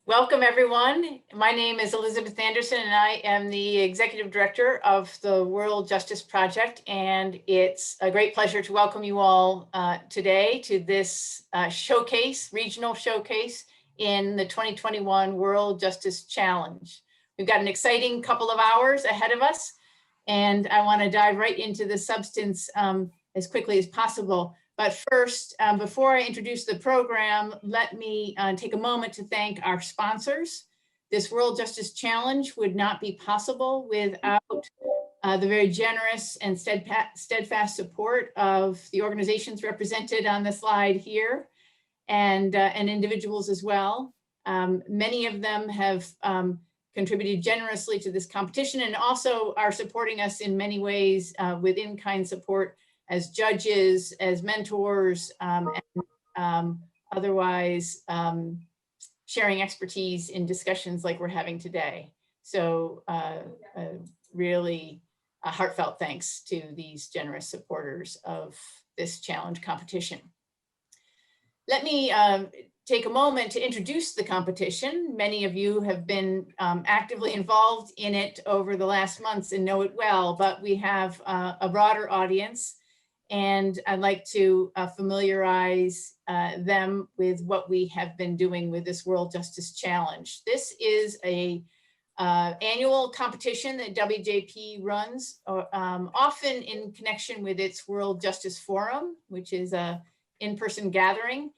Welcome, everyone. My name is Elizabeth Anderson, and I am the Executive Director of the World Justice Project. And it's a great pleasure to welcome you all today to this showcase, regional showcase in the 2021 World Justice Challenge. We've got an exciting couple of hours ahead of us, and I want to dive right into the substance as quickly as possible. But first, before I introduce the program, let me take a moment to thank our sponsors. This World Justice Challenge would not be possible without the very generous and steadfast support of the organizations represented on the slide here, and individuals as well. Many of them have contributed generously to this competition and also are supporting us in many ways with in-kind support as judges, as mentors, and otherwise sharing expertise in discussions like we're having today. So really a heartfelt thanks to these generous supporters of this challenge competition. Let me take a moment to introduce the competition. Many of you have been actively involved in it over the last months and know it well, but we have a broader audience. And I'd like to familiarize them with what we have been doing with this World Justice Challenge. This is a annual competition that WJP runs, often in connection with its World Justice Forum, which is a in-person gathering.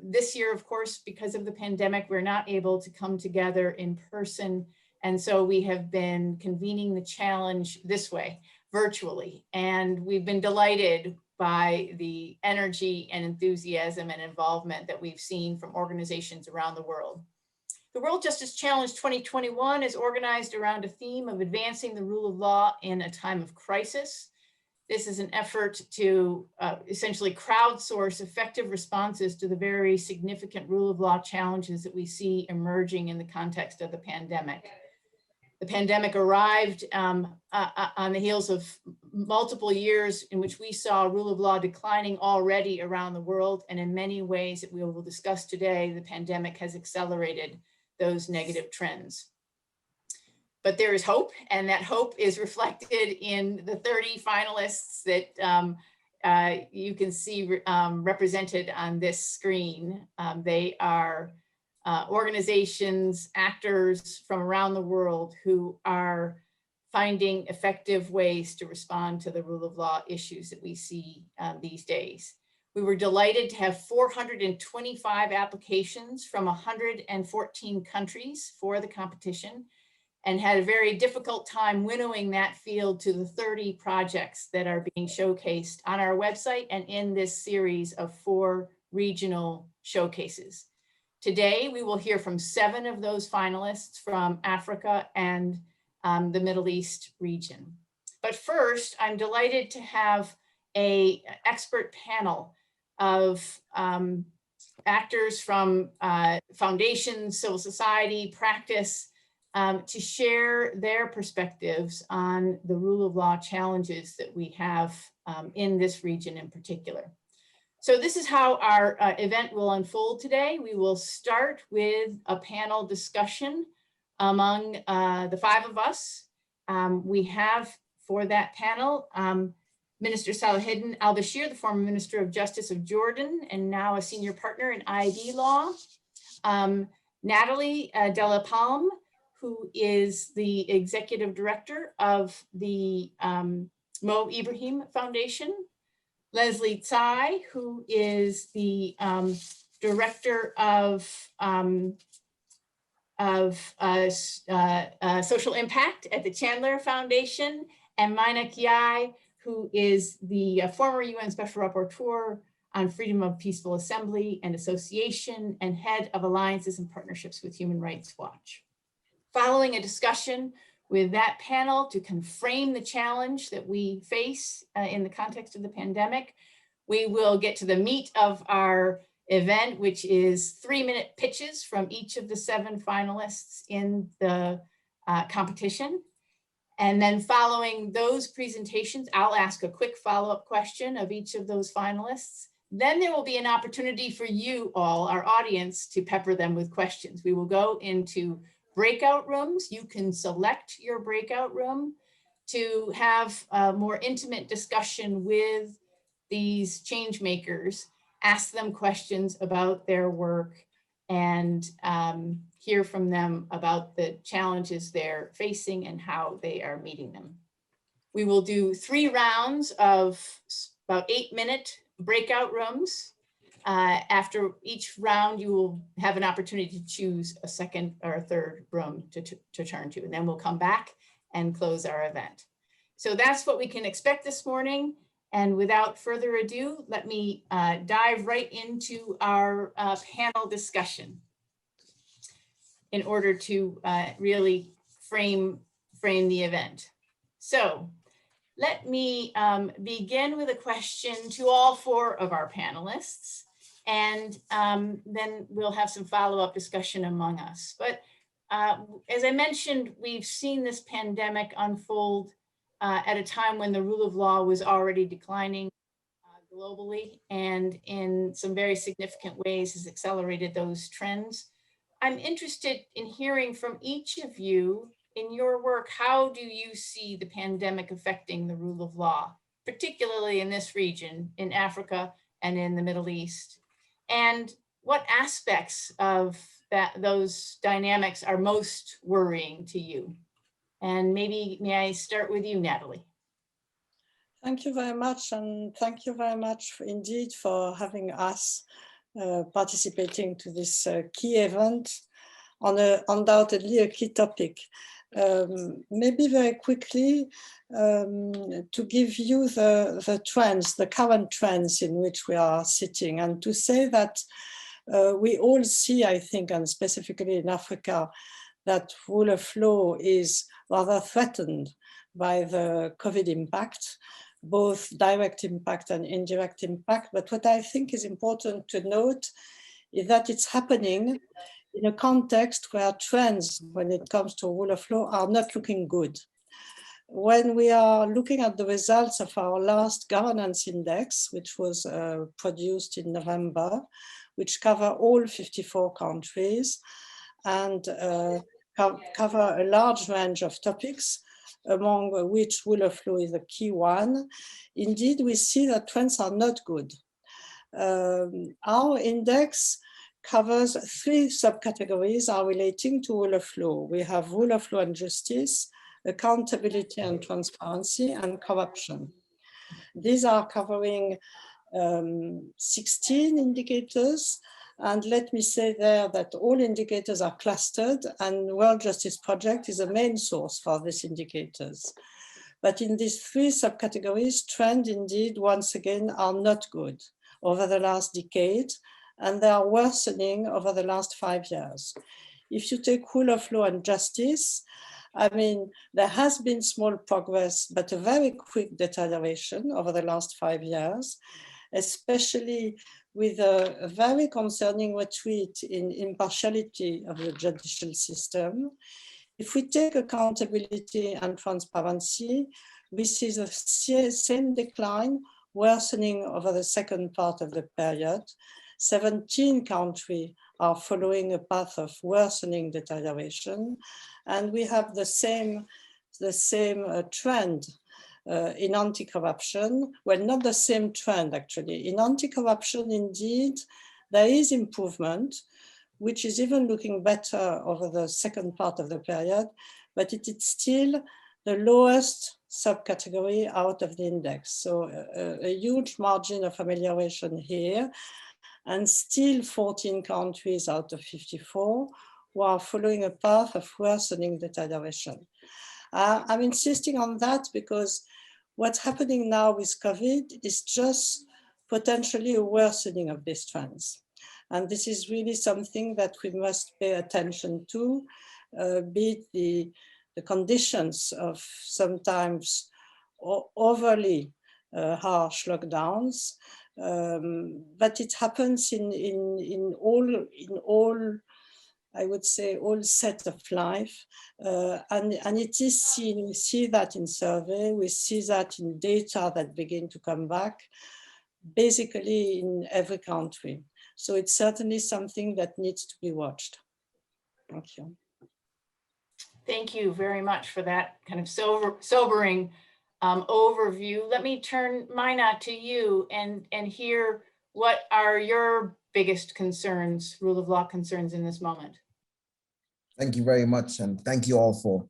This year, of course, because of the pandemic, we're not able to come together in person. And so we have been convening the challenge this way, virtually. And we've been delighted by the energy and enthusiasm and involvement that we've seen from organizations around the world. The World Justice Challenge 2021 is organized around a theme of advancing the rule of law in a time of crisis. This is an effort to essentially crowdsource effective responses to the very significant rule of law challenges that we see emerging in the context of the pandemic. The pandemic arrived on the heels of multiple years in which we saw rule of law declining already around the world. And in many ways that we will discuss today, the pandemic has accelerated those negative trends. But there is hope, and that hope is reflected in the 30 finalists that you can see represented on this screen. They are organizations, actors from around the world who are finding effective ways to respond to the rule of law issues that we see these days. We were delighted to have 425 applications from 114 countries for the competition, and had a very difficult time winnowing that field to the 30 projects that are being showcased on our website and in this series of 4 regional showcases. Today, we will hear from 7 of those finalists from Africa and the Middle East region. But first, I'm delighted to have an expert panel of actors from foundations, civil society, practice, to share their perspectives on the rule of law challenges that we have in this region in particular. So this is how our event will unfold today. We will start with a panel discussion among the 5 of us. We have for that panel, Minister Salaheddin Al-Bashir, the former Minister of Justice of Jordan, and now a senior partner in ID law. Natalie Della Palme, who is the executive director of the Mo Ibrahim Foundation. Leslie Tsai, who is the director of social impact at the Chandler Foundation, and Mina Kiai, who is the former UN Special Rapporteur on Freedom of Peaceful Assembly and Association and head of alliances and partnerships with Human Rights Watch. Following a discussion with that panel to frame the challenge that we face in the context of the pandemic, we will get to the meat of our event, which is 3-minute pitches from each of the 7 finalists in the competition. And then following those presentations, I'll ask a quick follow-up question of each of those finalists. Then there will be an opportunity for you all, our audience, to pepper them with questions. We will go into breakout rooms. You can select your breakout room to have a more intimate discussion with these change makers, ask them questions about their work, and hear from them about the challenges they're facing and how they are meeting them. We will do 3 rounds of about 8-minute breakout rooms. After each round, you will have an opportunity to choose a second or a third room to turn to, and then we'll come back and close our event. So that's what we can expect this morning. And without further ado, let me dive right into our panel discussion in order to really frame the event. So let me begin with a question to all 4 of our panelists, and then we'll have some follow-up discussion among us. But as I mentioned, we've seen this pandemic unfold at a time when the rule of law was already declining globally, and in some very significant ways has accelerated those trends. I'm interested in hearing from each of you in your work. How do you see the pandemic affecting the rule of law, particularly in this region, in Africa and in the Middle East? And what aspects of those dynamics are most worrying to you? And maybe, may I start with you, Natalie? Thank you very much, and thank you very much indeed for having us participating to this key event on undoubtedly a key topic. Maybe very quickly to give you the trends, the current trends in which we are sitting, and to say that we all see, I think, and specifically in Africa, that rule of law is rather threatened by the COVID impact, both direct impact and indirect impact. But what I think is important to note is that it's happening in a context where trends when it comes to rule of law are not looking good. When we are looking at the results of our last governance index, which was produced in November, which cover all 54 countries and cover a large range of topics, among which rule of law is a key one, indeed we see that trends are not good. Our index covers 3 subcategories are relating to rule of law. We have rule of law and justice, accountability and transparency, and corruption. These are covering 16 indicators. And let me say there that all indicators are clustered, and World Justice Project is a main source for these indicators. But in these 3 subcategories, trends indeed, once again, are not good over the last decade, and they are worsening over the last 5 years. If you take rule of law and justice, I mean, there has been small progress, but a very quick deterioration over the last 5 years, especially with a very concerning retreat in impartiality of the judicial system. If we take accountability and transparency, we see the same decline worsening over the second part of the period. 17 countries are following a path of worsening deterioration, and we have the same trend in anti-corruption. Well, not the same trend actually. In anti-corruption, indeed, there is improvement, which is even looking better over the second part of the period, but it is still the lowest subcategory out of the index. So a huge margin of amelioration here, and still 14 countries out of 54 who are following a path of worsening deterioration. I'm insisting on that because what's happening now with COVID is just potentially a worsening of these trends. And this is really something that we must pay attention to, be it the conditions of sometimes overly harsh lockdowns, but it happens in all, I would say, all sets of life, and it is seen. We see that in survey, we see that in data that begin to come back. basically in every country. So it's certainly something that needs to be watched. Thank you. Thank you very much for that kind of sobering overview. Let me turn Mina to you and hear what are your biggest concerns, rule of law concerns in this moment. Thank you very much, and thank you all for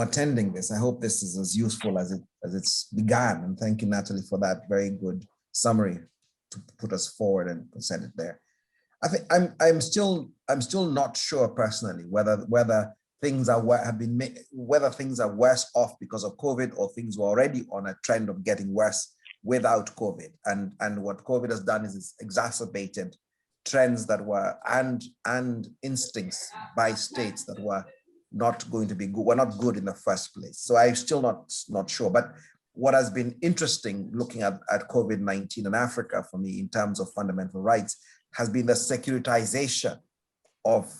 attending this. I hope this is as useful as it's began, and thank you, Natalie, for that very good summary to put us forward and present it there. I think I'm still not sure personally whether things are whether things are worse off because of COVID or things were already on a trend of getting worse without COVID. And what COVID has done is it's exacerbated trends that were and instincts by states that were not going to be good, were not good in the first place. So I'm still not sure. But what has been interesting looking at COVID-19 in Africa for me in terms of fundamental rights has been the securitization of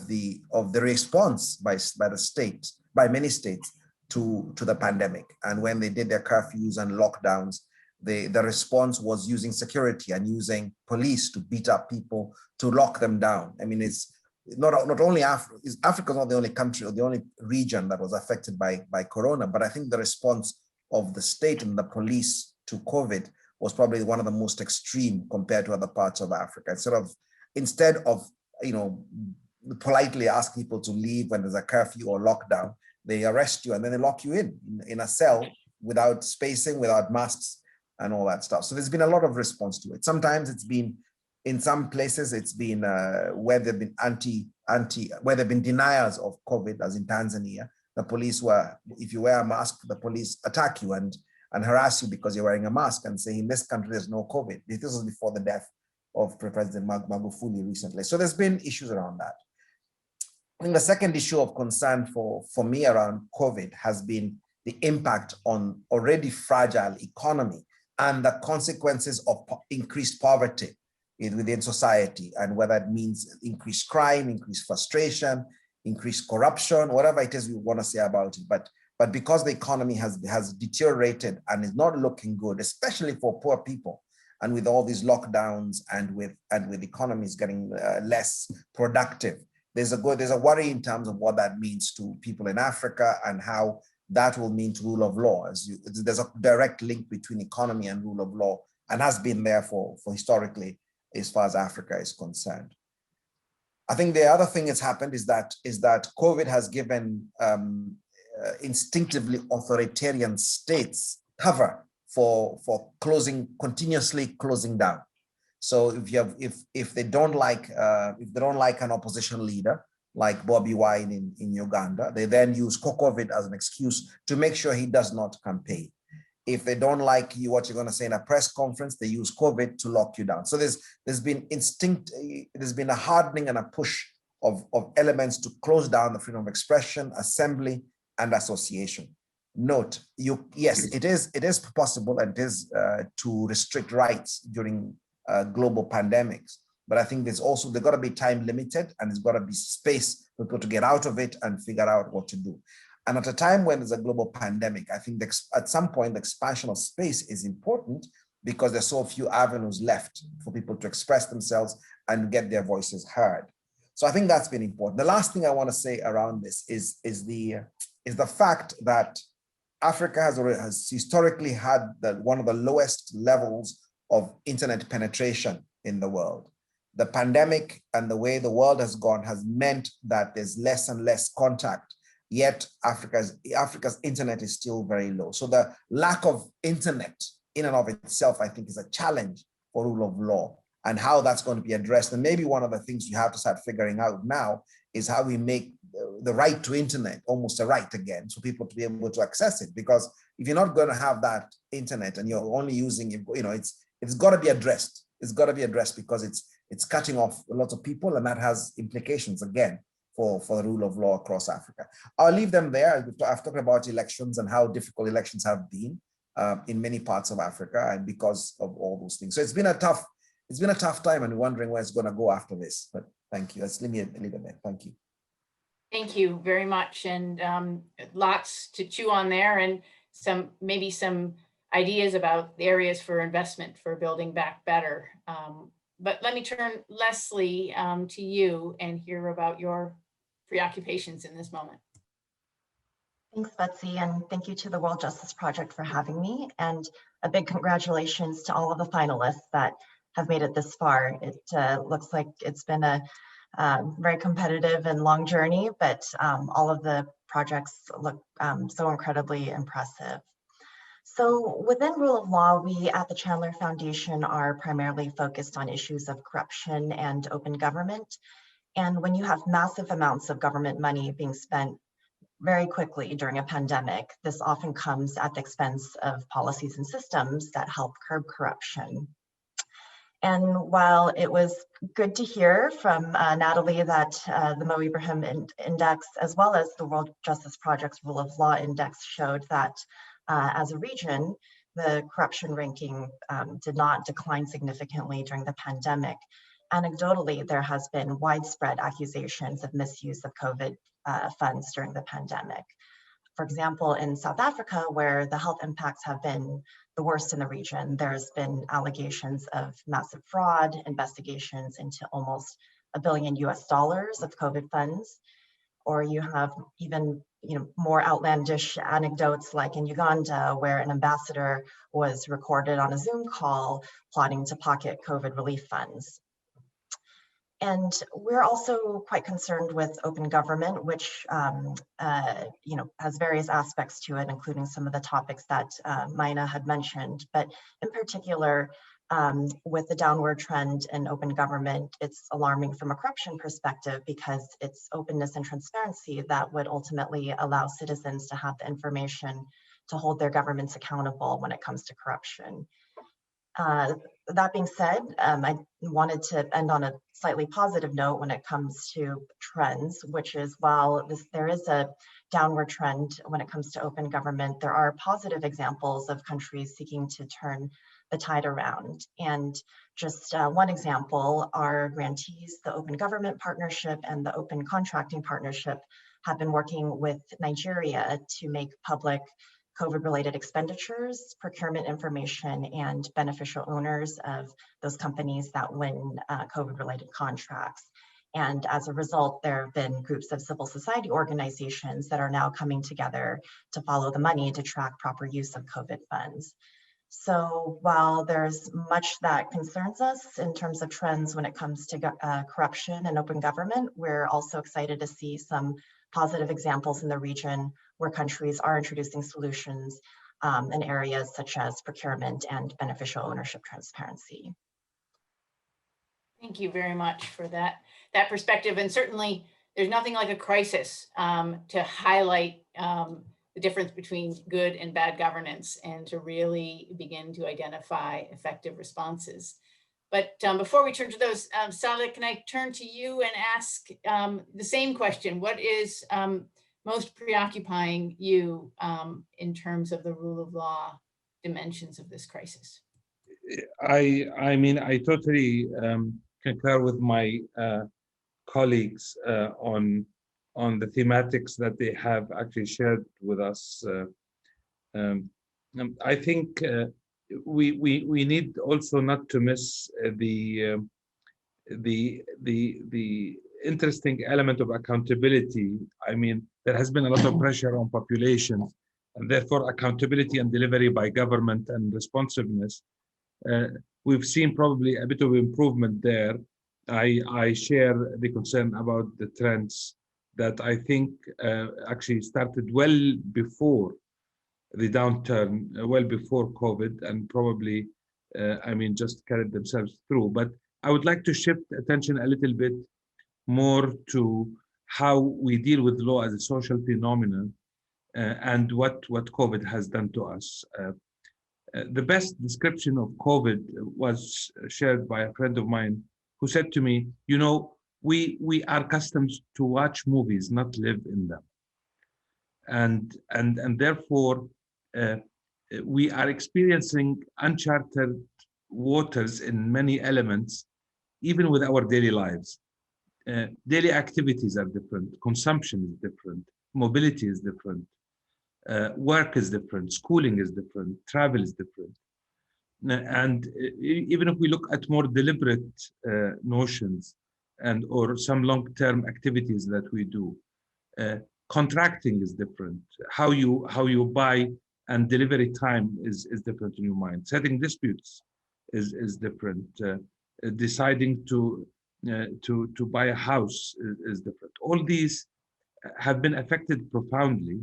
the response by the state, by many states to the pandemic. And when they did their curfews and lockdowns, the response was using security and using police to beat up people, to lock them down. I mean, it's not only Africa, Africa's not the only country or the only region that was affected by Corona, but I think the response of the state and the police to COVID was probably one of the most extreme compared to other parts of Africa. Instead of politely ask people to leave when there's a curfew or lockdown, they arrest you and then they lock you in a cell without spacing, without masks and all that stuff. So there's been a lot of response to it. Sometimes it's been, in some places, it's been where there've been where there've been deniers of COVID, as in Tanzania. The police were, if you wear a mask, the police attack you and harass you because you're wearing a mask and say, in this country, there's no COVID. This was before the death of President Magufuli recently. So there's been issues around that. I think the second issue of concern for me around COVID has been the impact on already fragile economy and the consequences of increased poverty within society, and whether it means increased crime, increased frustration, increased corruption, whatever it is we want to say about it. But because the economy has deteriorated and is not looking good, especially for poor people, and with all these lockdowns and with economies getting less productive, there's a worry in terms of what that means to people in Africa and how that will mean to rule of law. There's a direct link between economy and rule of law, and has been there for historically as far as Africa is concerned. I think the other thing that's happened is that COVID has given instinctively authoritarian states cover for continuously closing down. So if they don't like an opposition leader like Bobi Wine in Uganda, they then use COVID as an excuse to make sure he does not campaign. If they don't like what you're going to say in a press conference, they use COVID to lock you down. So there's been a hardening and a push of elements to close down the freedom of expression, assembly, and association. Note, yes, it is possible and it is to restrict rights during global pandemics. But I think they've got to be time limited, and there's got to be space for people to get out of it and figure out what to do. And at a time when there's a global pandemic, I think at some point the expansion of space is important because there's so few avenues left for people to express themselves and get their voices heard. So I think that's been important. The last thing I want to say around this is the fact that Africa has historically had one of the lowest levels of internet penetration in the world. The pandemic and the way the world has gone has meant that there's less and less contact, yet Africa's internet is still very low. So the lack of internet in and of itself, I think, is a challenge for rule of law and how that's going to be addressed. And maybe one of the things you have to start figuring out now is how we make the right to internet almost a right again, so people to be able to access it. Because if you're not going to have that internet and you're only using it, it's got to be addressed. It's got to be addressed because it's cutting off a lot of people, and that has implications again for the rule of law across Africa. I'll leave them there. I've talked about elections and how difficult elections have been in many parts of Africa, and because of all those things. So it's been a tough time, and wondering where it's going to go after this. But thank you. Let's leave it there. Thank you. Thank you very much, and lots to chew on there, and maybe some ideas about the areas for investment for building back better. But let me turn, Leslie, to you and hear about your preoccupations in this moment. Thanks, Betsy, and thank you to the World Justice Project for having me, and a big congratulations to all of the finalists that have made it this far. It looks like it's been a very competitive and long journey, but all of the projects look so incredibly impressive. So within rule of law, we at the Chandler Foundation are primarily focused on issues of corruption and open government. And when you have massive amounts of government money being spent very quickly during a pandemic, this often comes at the expense of policies and systems that help curb corruption. And while it was good to hear from Natalie that the Mo Ibrahim Index, as well as the World Justice Project's Rule of Law Index, showed that as a region, the corruption ranking did not decline significantly during the pandemic. Anecdotally, there has been widespread accusations of misuse of COVID funds during the pandemic. For example, in South Africa, where the health impacts have been the worst in the region, there's been allegations of massive fraud, investigations into almost $1 billion US of COVID funds. Or you have even more outlandish anecdotes like in Uganda, where an ambassador was recorded on a Zoom call plotting to pocket COVID relief funds. And we're also quite concerned with open government, which has various aspects to it, including some of the topics that Maina had mentioned. But in particular, with the downward trend in open government, it's alarming from a corruption perspective because it's openness and transparency that would ultimately allow citizens to have the information to hold their governments accountable when it comes to corruption. That being said, I wanted to end on a slightly positive note when it comes to trends, which is while there is a downward trend when it comes to open government, there are positive examples of countries seeking to turn the tide around. And just one example, our grantees, the Open Government Partnership and the Open Contracting Partnership, have been working with Nigeria to make public COVID-related expenditures, procurement information, and beneficial owners of those companies that win COVID-related contracts. And as a result, there have been groups of civil society organizations that are now coming together to follow the money to track proper use of COVID funds. So while there's much that concerns us in terms of trends when it comes to corruption and open government, we're also excited to see some positive examples in the region where countries are introducing solutions in areas such as procurement and beneficial ownership transparency. Thank you very much for that perspective. And certainly there's nothing like a crisis to highlight the difference between good and bad governance and to really begin to identify effective responses. But before we turn to those, Saleh, can I turn to you and ask the same question? What is most preoccupying you in terms of the rule of law dimensions of this crisis? I mean, I totally concur with my colleagues on the thematics that they have actually shared with us. I think we need also not to miss the interesting element of accountability. I mean, there has been a lot of pressure on populations, and therefore accountability and delivery by government and responsiveness. We've seen probably a bit of improvement there. I share the concern about the trends that I think actually started well before the downturn, well before COVID, and probably, I mean, just carried themselves through. But I would like to shift attention a little bit more to how we deal with law as a social phenomenon and what COVID has done to us. The best description of COVID was shared by a friend of mine who said to me, you know, we are accustomed to watch movies, not live in them. And therefore, we are experiencing uncharted waters in many elements, even with our daily lives. Daily activities are different, consumption is different, mobility is different. Work is different, schooling is different, travel is different. And even if we look at more deliberate notions and or some long-term activities that we do, contracting is different. How you buy and delivery time is different in your mind. Setting disputes is different. Deciding to buy a house is different. All these have been affected profoundly,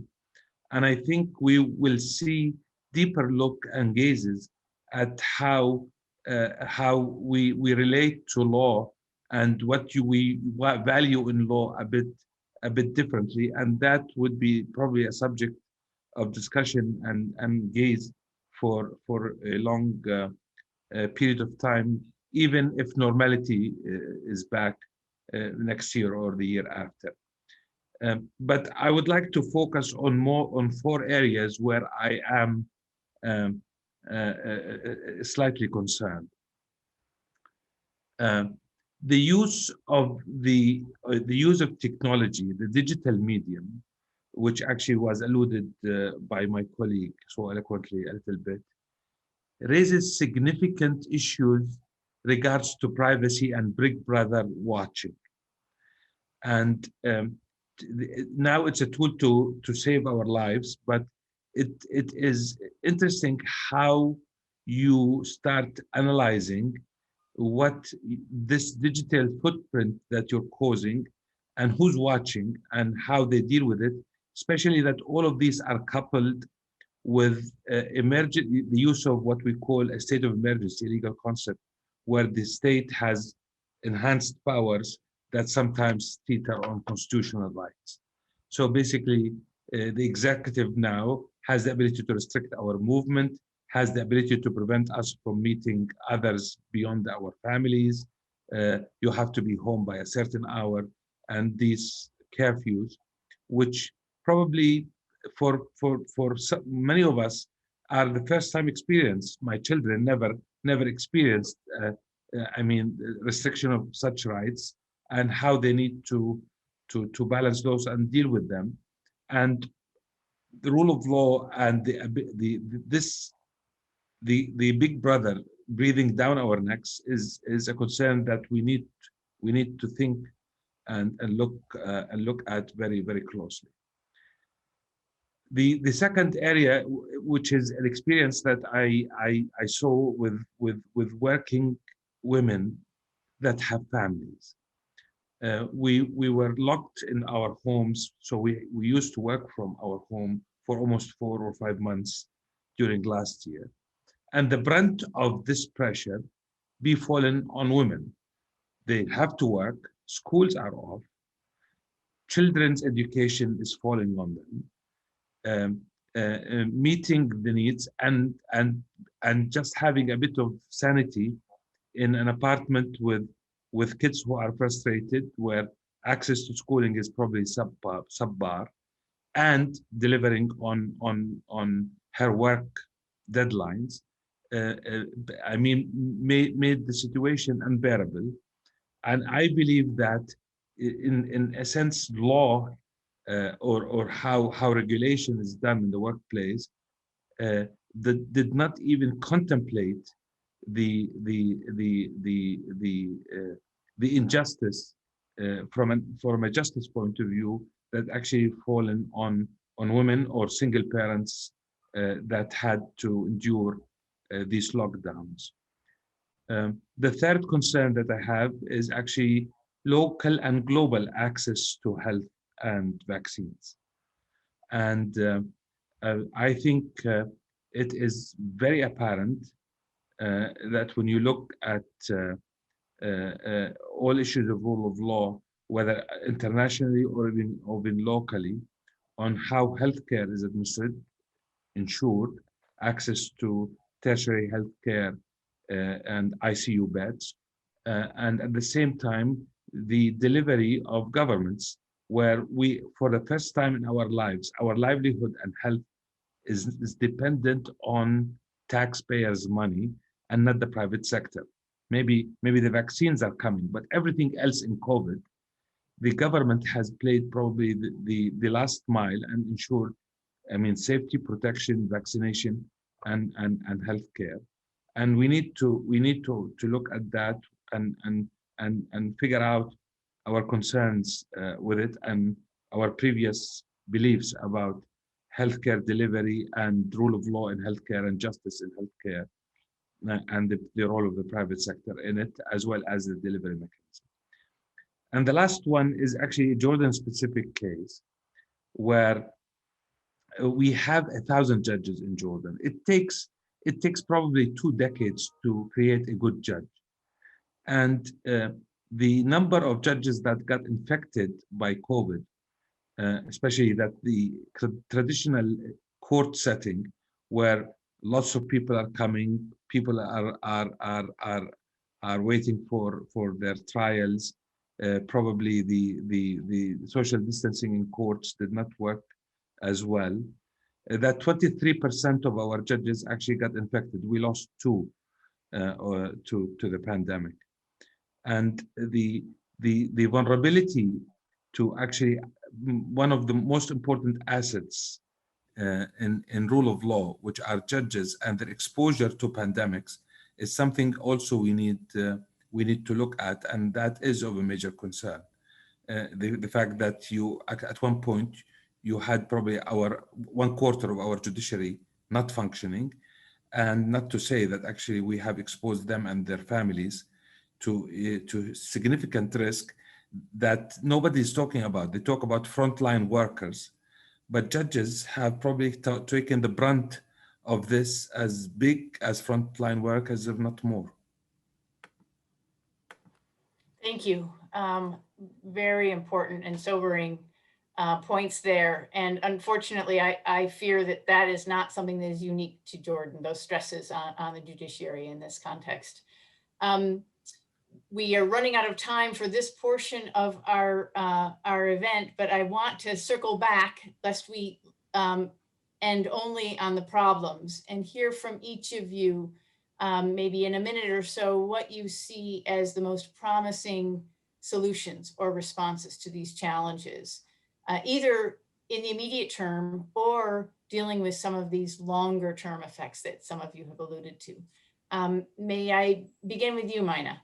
and I think we will see deeper look and gazes at how we relate to law and what we value in law a bit differently, and that would be probably a subject of discussion and gaze for a long period of time, even if normality is back next year or the year after. But I would like to focus on 4 areas where I am slightly concerned. The use of technology, the digital medium, which actually was alluded by my colleague so eloquently a little bit, raises significant issues regards to privacy and Big Brother watching. And now it's a tool to save our lives, but it is interesting how you start analyzing what this digital footprint that you're causing and who's watching and how they deal with it, especially that all of these are coupled with the use of what we call a state of emergency legal concept, where the state has enhanced powers that sometimes teeter on constitutional rights. So basically, the executive now has the ability to restrict our movement, has the ability to prevent us from meeting others beyond our families. You have to be home by a certain hour, and these curfews, which probably for many of us are the first time experience. My children never experienced restriction of such rights, and how they need to balance those and deal with them. And the rule of law and the Big Brother breathing down our necks is a concern that we need to think and look at very, very closely. The second area, which is an experience that I saw with working women that have families. We were locked in our homes, so we used to work from our home for almost 4 or 5 months during last year. And the brunt of this pressure be fallen on women. They have to work, schools are off, children's education is falling on them, meeting the needs and just having a bit of sanity in an apartment with kids who are frustrated, where access to schooling is probably subpar, and delivering on her work deadlines, made the situation unbearable. And I believe that in a sense, law or how regulation is done in the workplace that did not even contemplate the injustice from a justice point of view that actually fallen on women or single parents that had to endure these lockdowns. The third concern that I have is actually local and global access to health and vaccines. And I think it is very apparent that when you look at all issues of rule of law, whether internationally or even locally, on how healthcare is administered, ensured, access to tertiary healthcare and ICU beds, and at the same time, the delivery of governments, where we, for the first time in our lives, our livelihood and health is dependent on taxpayers' money and not the private sector. Maybe the vaccines are coming, but everything else in COVID, the government has played probably the last mile and ensured I mean, safety, protection, vaccination, and healthcare. And we need to look at that and figure out our concerns with it and our previous beliefs about healthcare delivery and rule of law in healthcare and justice in healthcare, and the role of the private sector in it, as well as the delivery mechanism. And the last one is actually a Jordan-specific case where we have 1,000 judges in Jordan. It takes probably 2 decades to create a good judge. And the number of judges that got infected by COVID, especially that the traditional court setting where lots of people are coming, people are waiting for their trials. Probably the social distancing in courts did not work as well. That 23% of our judges actually got infected. We lost 2 to the pandemic. And the vulnerability to actually one of the most important assets in rule of law, which are judges and their exposure to pandemics, is something also we need to look at, and that is of a major concern. The fact that you at one point you had probably 1/4 of our judiciary not functioning, and not to say that actually we have exposed them and their families to significant risk that nobody is talking about. They talk about frontline workers, but judges have probably taken the brunt of this as big as frontline workers, if not more. Thank you. Very important and sobering points there. And unfortunately, I fear that that is not something that is unique to Jordan, those stresses on the judiciary in this context. We are running out of time for this portion of our event, but I want to circle back lest we end only on the problems and hear from each of you maybe in a minute or so what you see as the most promising solutions or responses to these challenges, either in the immediate term or dealing with some of these longer term effects that some of you have alluded to. May I begin with you, Mina?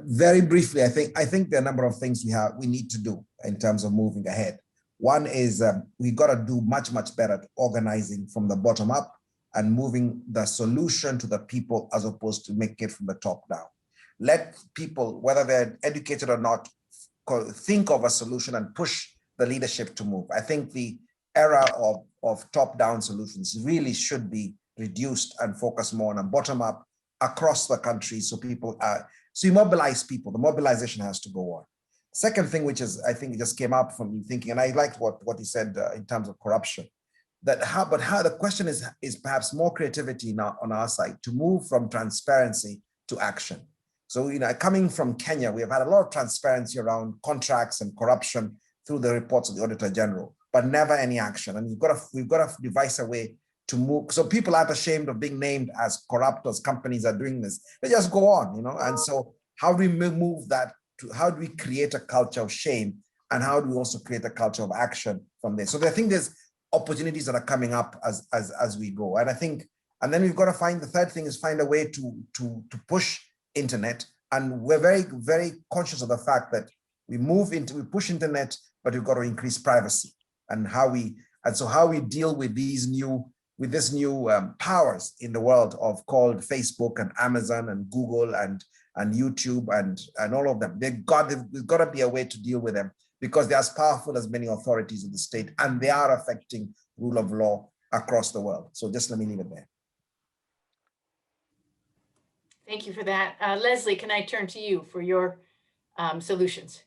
Very briefly, I think there are a number of things we need to do in terms of moving ahead. One is we've got to do much better at organizing from the bottom up and moving the solution to the people as opposed to make it from the top down. Let people, whether they're educated or not, think of a solution and push the leadership to move. I think the era of top-down solutions really should be reduced and focus more on a bottom-up across the country, so people so you mobilize people. The mobilization has to go on. Second thing, which is, I think it just came up from thinking, and I liked what he said in terms of corruption, but how the question is perhaps more creativity now on our side to move from transparency to action. So, coming from Kenya, we have had a lot of transparency around contracts and corruption through the reports of the Auditor General, but never any action. And we've got to devise a way to move, so people aren't ashamed of being named as corrupt as companies are doing this. They just go on, And so, how do we move that to? How do we create a culture of shame, and how do we also create a culture of action from there? So I think there's opportunities that are coming up as we go, and and then we've got to find the third thing is find a way to push internet, and we're very, very conscious of the fact that we push internet, but we've got to increase privacy, and how we deal with this new powers in the world called Facebook and Amazon and Google and YouTube and all of them. There's got to be a way to deal with them, because they're as powerful as many authorities in the state, and they are affecting rule of law across the world. So just let me leave it there. Thank you for that. Leslie, can I turn to you for your solutions?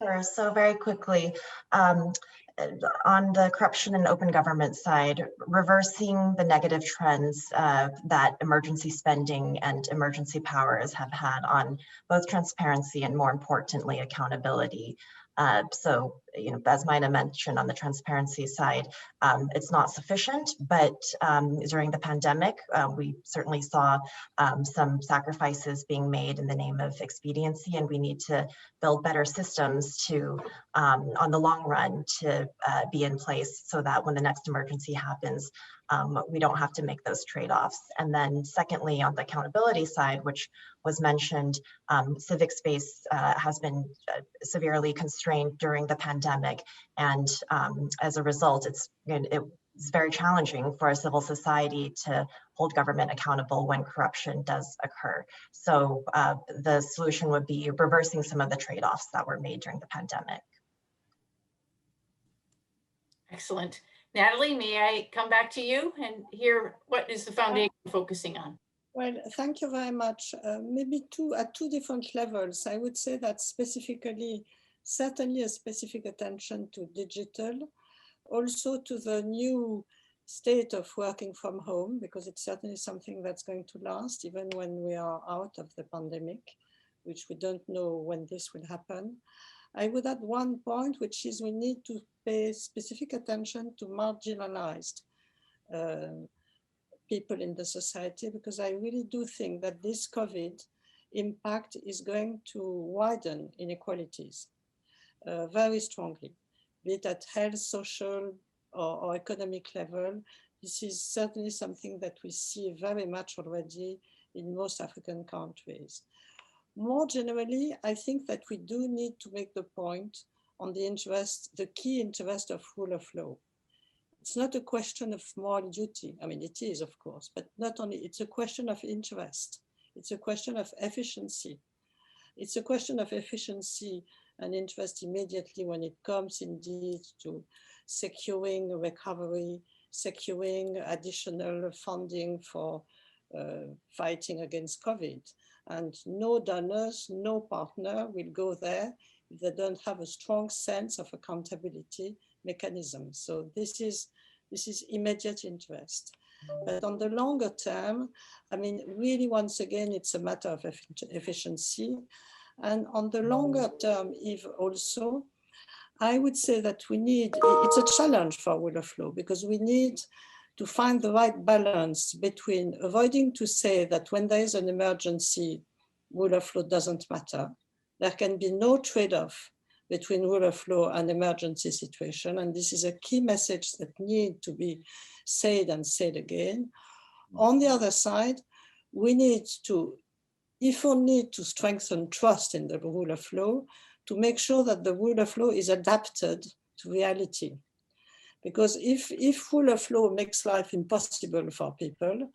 Sure. So very quickly, on the corruption and open government side, reversing the negative trends that emergency spending and emergency powers have had on both transparency and, more importantly, accountability. So, as Mina mentioned on the transparency side, it's not sufficient, but during the pandemic, we certainly saw some sacrifices being made in the name of expediency, and we need to build better systems to, on the long run, to be in place so that when the next emergency happens, we don't have to make those trade-offs. And then secondly, on the accountability side, which was mentioned, civic space has been severely constrained during the pandemic. And as a result, it's very challenging for a civil society to hold government accountable when corruption does occur. So the solution would be reversing some of the trade-offs that were made during the pandemic. Excellent. Natalie, may I come back to you and hear what is the foundation focusing on? Well, thank you very much. Maybe at two different levels. I would say that specifically, certainly a specific attention to digital, also to the new state of working from home, because it's certainly something that's going to last even when we are out of the pandemic, which we don't know when this will happen. I would add one point, which is we need to pay specific attention to marginalized people in the society, because I really do think that this COVID impact is going to widen inequalities very strongly, be it at health, social, or economic level. This is certainly something that we see very much already in most African countries. More generally, I think that we do need to make the point on the key interest of rule of law. It's not a question of moral duty. I mean, it is, of course, but not only, it's a question of interest. It's a question of efficiency. It's a question of efficiency and interest immediately when it comes indeed to securing recovery, securing additional funding for fighting against COVID. And no donors, no partner will go there if they don't have a strong sense of accountability mechanism. So this is immediate interest. But on the longer term, I mean, really, once again, it's a matter of efficiency. And on the longer term, if also, I would say that it's a challenge for rule of law, because we need to find the right balance between avoiding to say that when there is an emergency, rule of law doesn't matter. There can be no trade-off between rule of law and emergency situation. And this is a key message that needs to be said and said again. On the other side, we need to, if only to strengthen trust in the rule of law, to make sure that the rule of law is adapted to reality. Because if rule of law makes life impossible for people,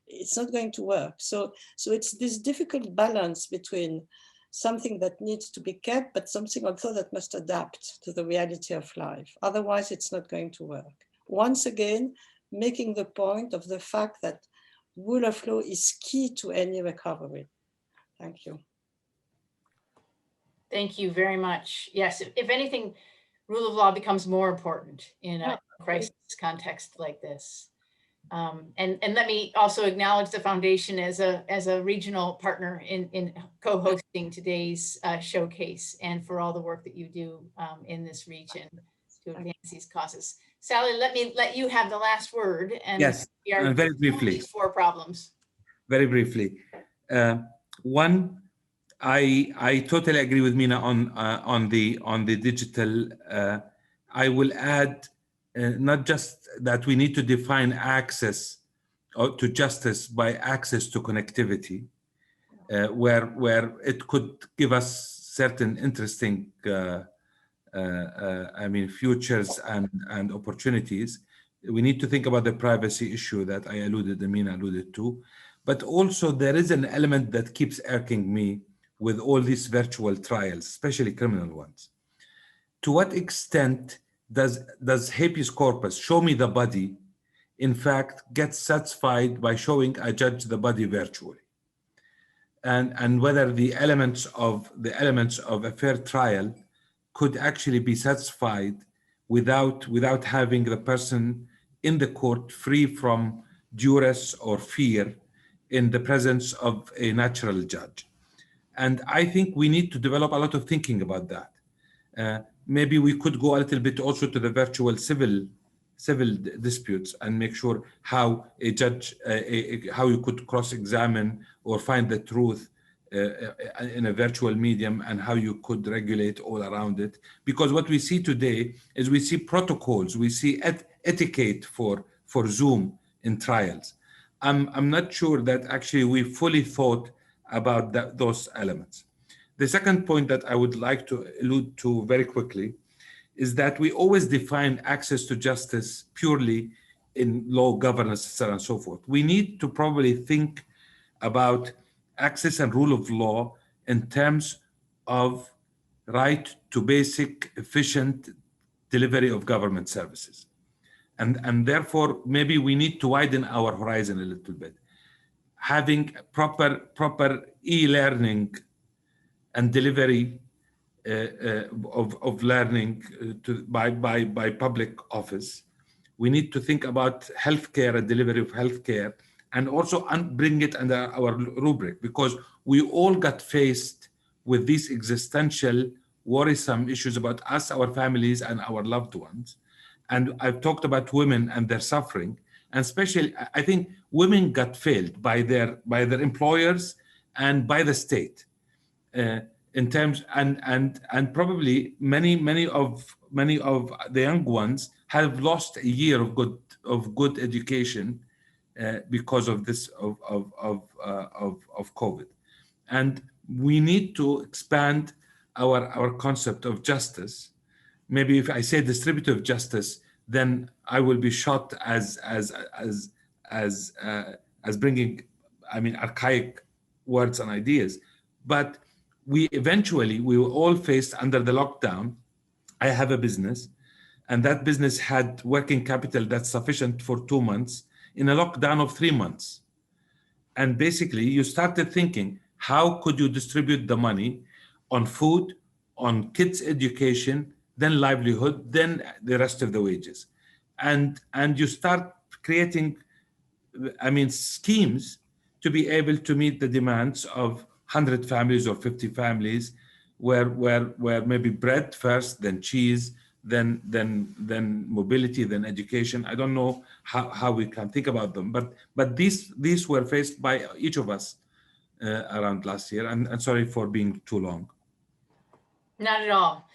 it's not going to work. So it's this difficult balance between something that needs to be kept, but something also that must adapt to the reality of life. Otherwise, it's not going to work. Once again, making the point of the fact that rule of law is key to any recovery. Thank you. Thank you very much. Yes, if anything, rule of law becomes more important in a crisis context like this. And let me also acknowledge the foundation as a regional partner in co-hosting today's showcase, and for all the work that you do in this region to advance these causes. Sally, let you have the last word. And yes, very briefly. 4 problems. Very briefly. One, I totally agree with Mina on the digital. I will add not just that we need to define access to justice by access to connectivity, where it could give us certain interesting futures and opportunities. We need to think about the privacy issue that Mina alluded to, but also there is an element that keeps irking me with all these virtual trials, especially criminal ones. To what extent does habeas corpus, show me the body, in fact, get satisfied by showing a judge the body virtually? And whether the elements of a fair trial could actually be satisfied without having the person in the court free from duress or fear in the presence of a natural judge. And I think we need to develop a lot of thinking about that. Maybe we could go a little bit also to the virtual civil disputes and make sure how a judge, how you could cross-examine or find the truth in a virtual medium, and how you could regulate all around it. Because what we see today is we see protocols, we see etiquette for Zoom in trials. I'm not sure that actually we fully thought about those elements. The second point that I would like to allude to very quickly is that we always define access to justice purely in law, governance, et cetera, and so forth. We need to probably think about access and rule of law in terms of right to basic, efficient delivery of government services. And therefore, maybe we need to widen our horizon a little bit. Having proper e-learning and delivery of learning by public office. We need to think about healthcare and delivery of healthcare, and also bring it under our rubric, because we all got faced with these existential, worrisome issues about us, our families, and our loved ones. And I've talked about women and their suffering, and especially, I think women got failed by their employers and by the state. In terms, and probably many of the young ones have lost a year of good education because of this of COVID. And we need to expand our concept of justice. Maybe if I say distributive justice, then I will be shot as bringing, archaic words and ideas. But we were all faced under the lockdown. I have a business, and that business had working capital that's sufficient for 2 months in a lockdown of 3 months. And basically, you started thinking, how could you distribute the money on food, on kids' education, then livelihood, then the rest of the wages? And you start creating, schemes to be able to meet the demands of 100 families or 50 families, where maybe bread first, then cheese, then mobility, then education. I don't know how we can think about them, but these were faced by each of us around last year. And sorry for being too long. Not at all.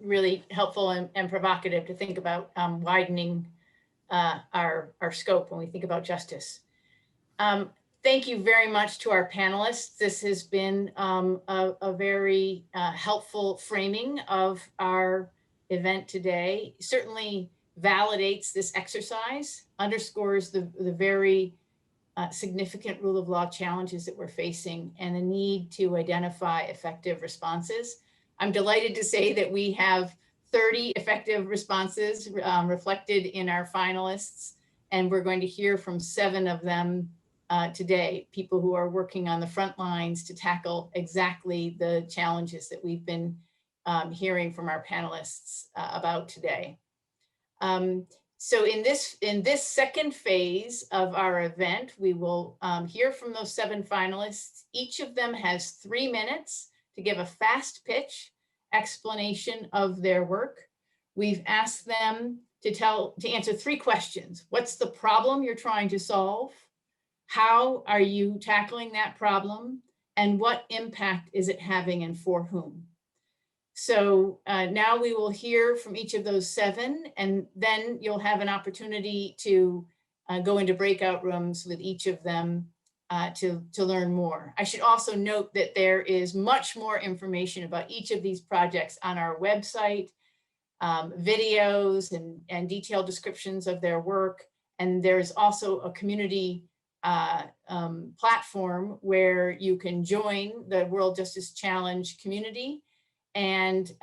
Really helpful and provocative to think about widening our scope when we think about justice. Thank you very much to our panelists. This has been a very helpful framing of our event today. Certainly validates this exercise, underscores the very significant rule of law challenges that we're facing and the need to identify effective responses. I'm delighted to say that we have 30 effective responses reflected in our finalists, and we're going to hear from 7 of them today, people who are working on the front lines to tackle exactly the challenges that we've been hearing from our panelists about today. So in this second phase of our event, we will hear from those 7 finalists. Each of them has 3 minutes to give a fast pitch explanation of their work. We've asked them to answer 3 questions. What's the problem you're trying to solve? How are you tackling that problem? And what impact is it having and for whom? So now we will hear from each of those 7, and then you'll have an opportunity to go into breakout rooms with each of them to learn more. I should also note that there is much more information about each of these projects on our website, videos and detailed descriptions of their work. And there's also a community platform where you can join the World Justice Challenge community and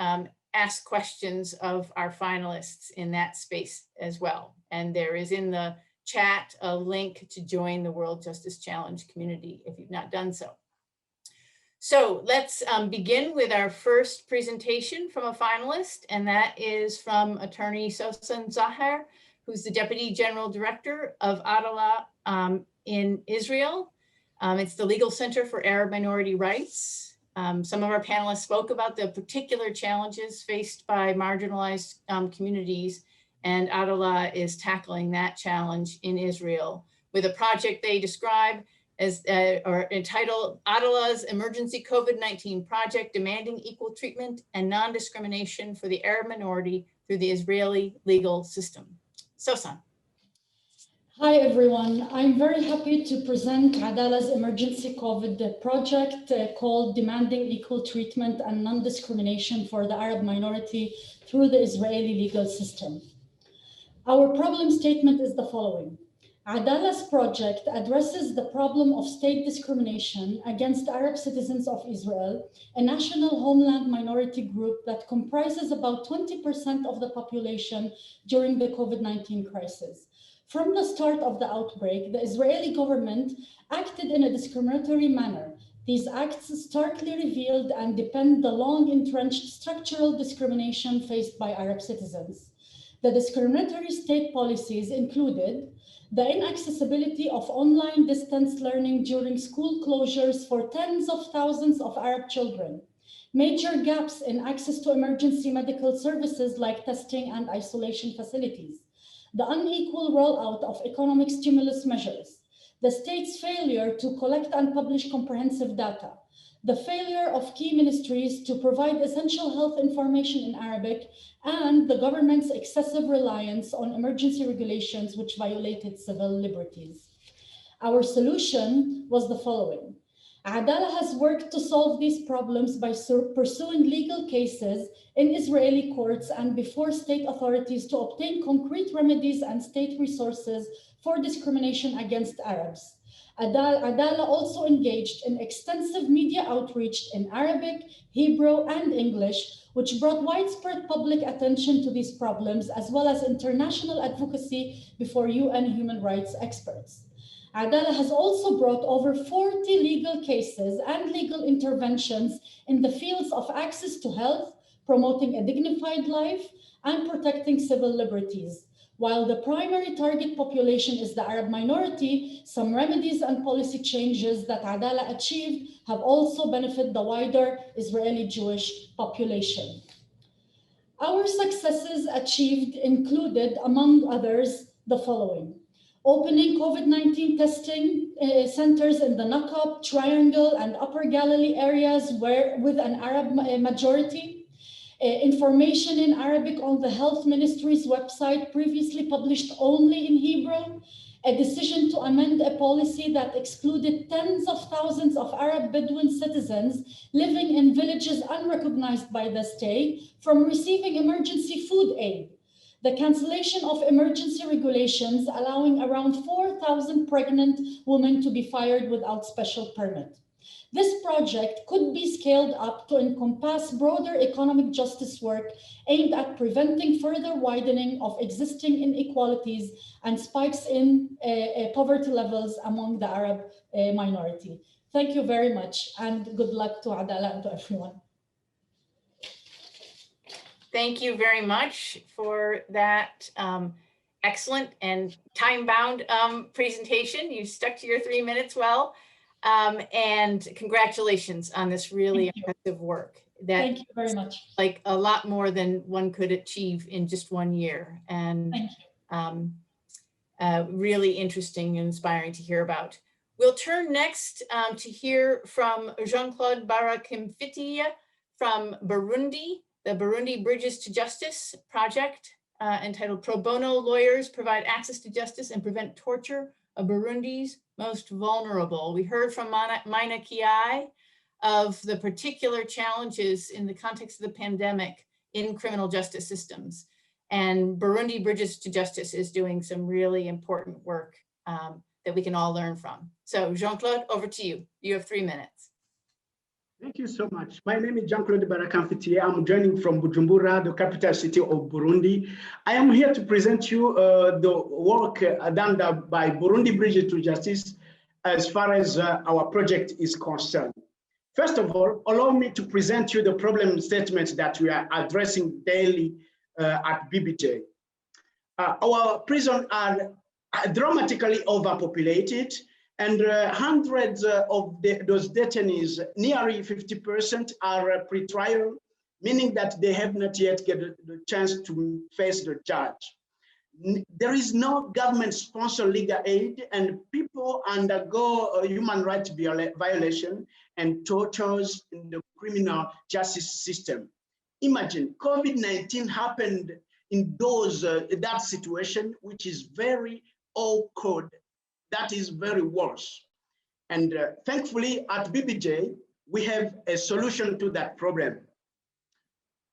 ask questions of our finalists in that space as well. And there is in the chat a link to join the World Justice Challenge community if you've not done so. So let's begin with our first presentation from a finalist, and that is from attorney Sosan Zahar, who's the Deputy General Director of Otola in Israel. It's the Legal Center for Arab Minority Rights. Some of our panelists spoke about the particular challenges faced by marginalized communities, and Otola is tackling that challenge in Israel with a project they describe as or entitled Otola's Emergency COVID-19 Project, Demanding Equal Treatment and Non-Discrimination for the Arab Minority Through the Israeli Legal System. Sosan. Hi everyone, I'm very happy to present Adala's emergency COVID project called Demanding Equal Treatment and Non-Discrimination for the Arab Minority Through the Israeli Legal System. Our problem statement is the following. Adala's project addresses the problem of state discrimination against Arab citizens of Israel, a national homeland minority group that comprises about 20% of the population during the COVID-19 crisis. From the start of the outbreak, the Israeli government acted in a discriminatory manner. These acts starkly revealed and deepened the long-entrenched structural discrimination faced by Arab citizens. The discriminatory state policies included the inaccessibility of online distance learning during school closures for tens of thousands of Arab children, major gaps in access to emergency medical services like testing and isolation facilities, the unequal rollout of economic stimulus measures, the state's failure to collect and publish comprehensive data, the failure of key ministries to provide essential health information in Arabic, and the government's excessive reliance on emergency regulations which violated civil liberties. Our solution was the following. Adala has worked to solve these problems by pursuing legal cases in Israeli courts and before state authorities to obtain concrete remedies and state resources for discrimination against Arabs. Adala also engaged in extensive media outreach in Arabic, Hebrew, and English, which brought widespread public attention to these problems, as well as international advocacy before UN human rights experts. Adala has also brought over 40 legal cases and legal interventions in the fields of access to health, promoting a dignified life, and protecting civil liberties. While the primary target population is the Arab minority, some remedies and policy changes that Adala achieved have also benefited the wider Israeli Jewish population. Our successes achieved included, among others, the following. Opening COVID-19 testing centers in the Naqab, Triangle, and Upper Galilee areas with an Arab majority. Information in Arabic on the Health Ministry's website, previously published only in Hebrew. A decision to amend a policy that excluded tens of thousands of Arab Bedouin citizens living in villages unrecognized by the state from receiving emergency food aid. The cancellation of emergency regulations allowing around 4,000 pregnant women to be fired without special permit. This project could be scaled up to encompass broader economic justice work aimed at preventing further widening of existing inequalities and spikes in poverty levels among the Arab minority. Thank you very much, and good luck to Adala and to everyone. Thank you very much for that excellent and time-bound presentation. You stuck to your 3 minutes well. And congratulations on this really impressive work. Thank you very much. Like a lot more than one could achieve in just 1 year. And really interesting and inspiring to hear about. We'll turn next to hear from Jean-Claude Barakimfiti from Burundi, the Burundi Bridges to Justice project entitled Pro Bono Lawyers Provide Access to Justice and Prevent Torture of Burundi's Most Vulnerable. We heard from Maina Kiai of the particular challenges in the context of the pandemic in criminal justice systems. And Burundi Bridges to Justice is doing some really important work that we can all learn from. So Jean-Claude, over to you. You have 3 minutes. Thank you so much. My name is Jean-Claude Barakimfiti. I'm joining from Bujumbura, the capital city of Burundi. I am here to present you the work done by Burundi Bridges to Justice as far as our project is concerned. First of all, allow me to present you the problem statement that we are addressing daily at BBJ. Our prisons are dramatically overpopulated, And hundreds of those detainees, nearly 50%, are pre-trial, meaning that they have not yet get the chance to face the judge. There is no government-sponsored legal aid, and people undergo a human rights violation and tortures in the criminal justice system. Imagine COVID-19 happened in that situation, which is very awkward. That is very worse. And thankfully at BBJ, we have a solution to that problem.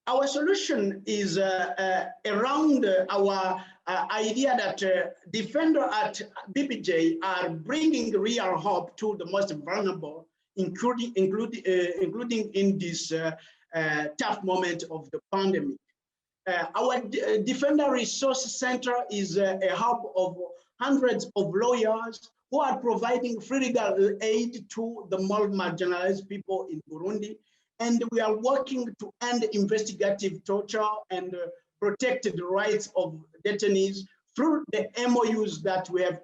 Our solution is around our idea that defenders at BBJ are bringing real hope to the most vulnerable, including in this tough moment of the pandemic. Our Defender Resource Center is a hub of hundreds of lawyers who are providing free legal aid to the more marginalized people in Burundi. And we are working to end investigative torture and protect the rights of detainees through the MOUs that we have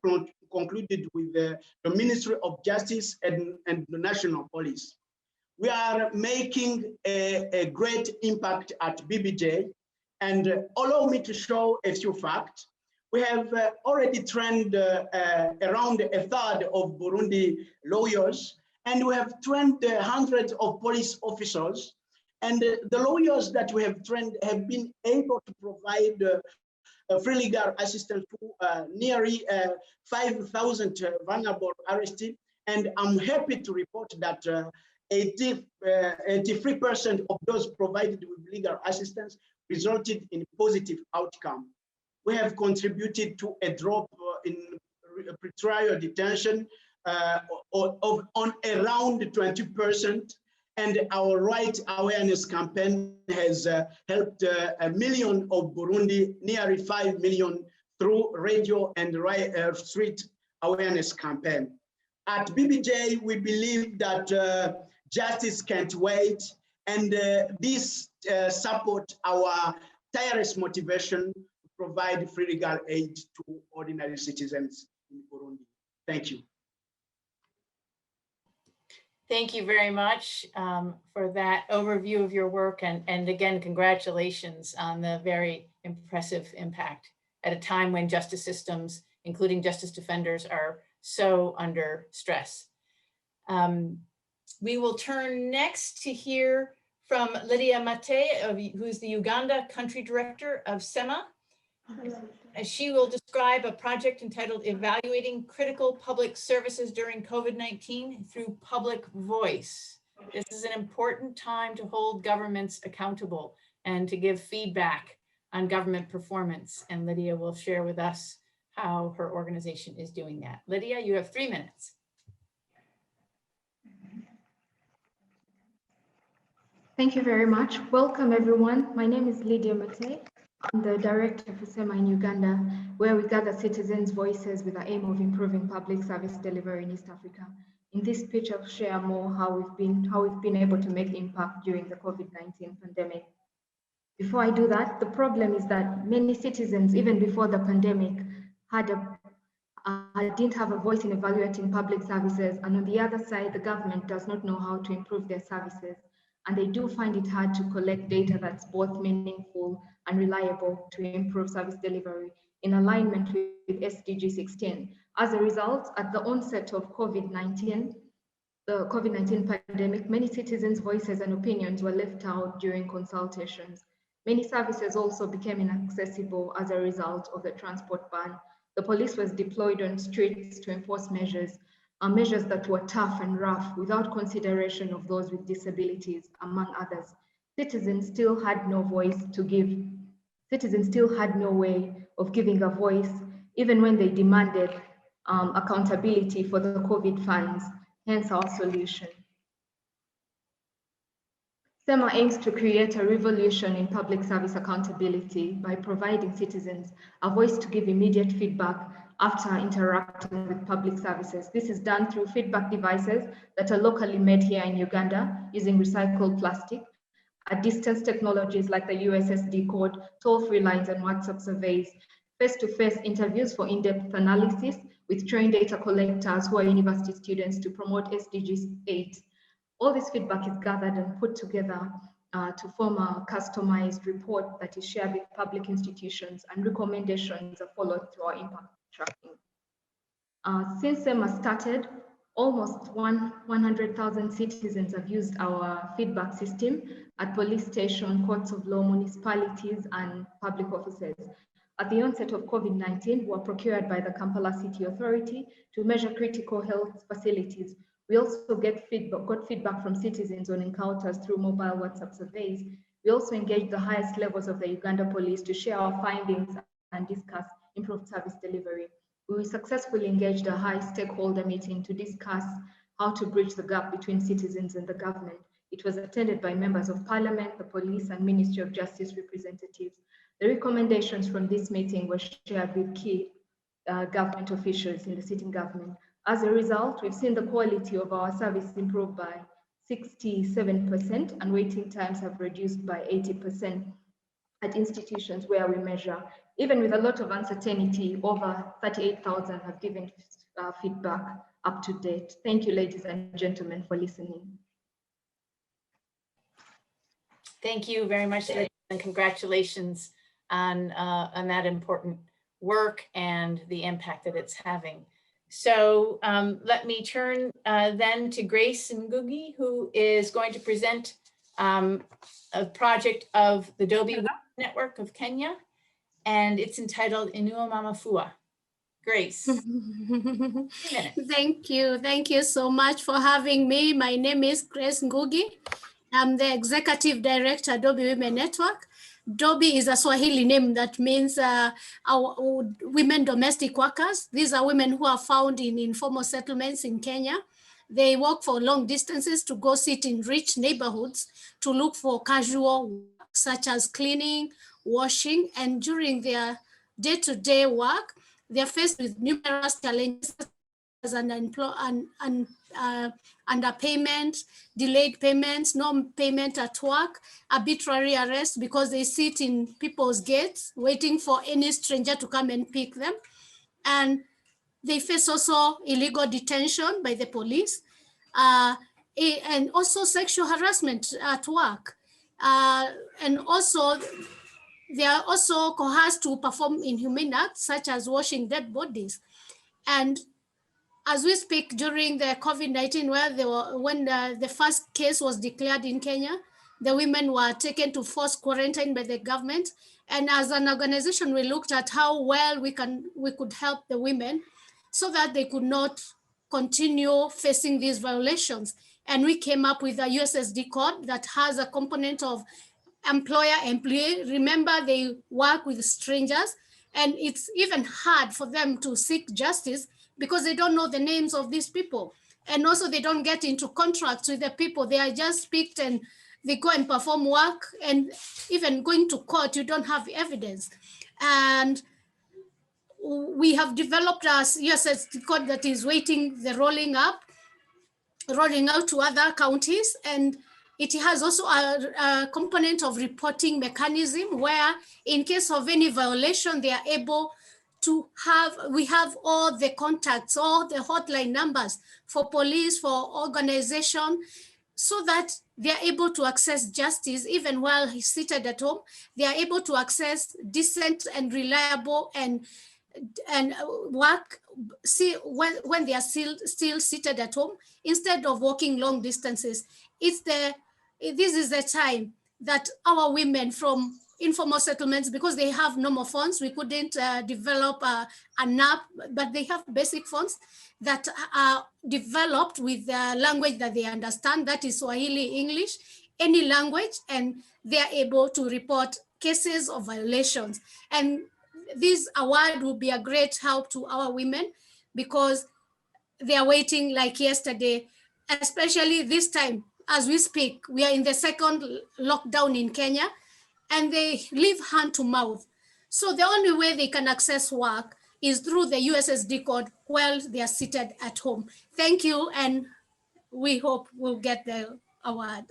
concluded with the Ministry of Justice and the National Police. We are making a great impact at BBJ, and allow me to show a few facts. We have already trained around a third of Burundi lawyers, and we have trained hundreds of police officers. And the lawyers that we have trained have been able to provide free legal assistance to nearly 5,000 vulnerable arrestees. And I'm happy to report that 83% of those provided with legal assistance resulted in positive outcome. We have contributed to a drop in pretrial detention on around 20%, and our right awareness campaign has helped 1 million of Burundi, nearly 5 million, through radio and street awareness campaign. At BBJ, we believe that justice can't wait, and this support our tireless motivation to provide free legal aid to ordinary citizens in Burundi. Thank you. Thank you very much for that overview of your work. And again, congratulations on the very impressive impact at a time when justice systems, including justice defenders, are so under stress. We will turn next to hear from Lydia Mate, who's the Uganda Country Director of SEMA. She will describe a project entitled Evaluating Critical Public Services During COVID-19 Through Public Voice. This is an important time to hold governments accountable and to give feedback on government performance. And Lydia will share with us how her organization is doing that. Lydia, you have 3 minutes. Thank you very much. Welcome, everyone. My name is Lydia Mate. I'm the director for SEMA in Uganda, where we gather citizens' voices with the aim of improving public service delivery in East Africa. In this speech, I'll share more how we've been able to make impact during the COVID-19 pandemic. Before I do that, the problem is that many citizens, even before the pandemic, didn't have a voice in evaluating public services, and on the other side, the government does not know how to improve their services. And they do find it hard to collect data that's both meaningful and reliable to improve service delivery in alignment with SDG 16. As a result, at the onset of the COVID-19 pandemic, many citizens' voices and opinions were left out during consultations. Many services also became inaccessible as a result of the transport ban. The police was deployed on streets to enforce measures that were tough and rough without consideration of those with disabilities, among others. Citizens still had no voice to give. Citizens still had no way of giving a voice, even when they demanded accountability for the COVID funds, hence our solution. SEMA aims to create a revolution in public service accountability by providing citizens a voice to give immediate feedback after interacting with public services. This is done through feedback devices that are locally made here in Uganda using recycled plastic, at distance technologies like the USSD code, toll-free lines and WhatsApp surveys, face-to-face interviews for in-depth analysis, with trained data collectors who are university students to promote SDGs 8. All this feedback is gathered and put together to form a customized report that is shared with public institutions, and recommendations are followed through our impact tracking. Since SEMA started, almost 100,000 citizens have used our feedback system at police station, courts of law, municipalities, and public offices. At the onset of COVID-19, we were procured by the Kampala City Authority to measure critical health facilities. We also got feedback from citizens on encounters through mobile WhatsApp surveys. We also engaged the highest levels of the Uganda police to share our findings and discuss improved service delivery. We successfully engaged a high stakeholder meeting to discuss how to bridge the gap between citizens and the government. It was attended by members of parliament, the police, and Ministry of Justice representatives. The recommendations from this meeting were shared with key government officials in the sitting government. As a result, we've seen the quality of our service improve by 67%, and waiting times have reduced by 80% at institutions where we measure. Even with a lot of uncertainty, over 38,000 have given feedback up to date. Thank you, ladies and gentlemen, for listening. Thank you very much, and congratulations on that important work and the impact that it's having. So let me turn then to Grace Ngugi, who is going to present a project of the Dobie Network of Kenya, and it's entitled Inua Mama Fua. Grace. Thank you so much for having me. My name is Grace Ngugi. I'm the Executive Director, Dobie Women Network. Dobie is a Swahili name that means our women domestic workers. These are women who are found in informal settlements in Kenya. They walk for long distances to go sit in rich neighborhoods to look for casual work, such as cleaning, washing, and during their day-to-day work, they're faced with numerous challenges as underpayment, delayed payments, non-payment at work, arbitrary arrest because they sit in people's gates waiting for any stranger to come and pick them. And they face also illegal detention by the police and also sexual harassment at work. And also, they are also coerced to perform inhumane acts such as washing dead bodies. And as we speak, during the COVID-19, when the first case was declared in Kenya, the women were taken to forced quarantine by the government. And as an organization, we looked at how well we could help the women so that they could not continue facing these violations. And we came up with a USSD code that has a component of employer-employee. Remember, they work with strangers, and it's even hard for them to seek justice because they don't know the names of these people. And also they don't get into contracts with the people. They are just picked and they go and perform work, and even going to court, you don't have evidence. And we have developed a USSD code that is waiting the rolling out to other counties. And it has also a component of reporting mechanism where in case of any violation, they are able to we have all the contacts, all the hotline numbers for police, for organization, so that they are able to access justice even while he's seated at home. They are able to access decent and reliable and work when they are still seated at home instead of walking long distances. This is the time that our women from informal settlements, because they have normal phones, we couldn't develop an app, but they have basic phones that are developed with the language that they understand, that is Swahili, English, any language, and they are able to report cases of violations. And this award will be a great help to our women because they are waiting like yesterday, especially this time as we speak. We are in the second lockdown in Kenya, and they live hand to mouth. So the only way they can access work is through the USSD code while they are seated at home. Thank you, and we hope we'll get the award.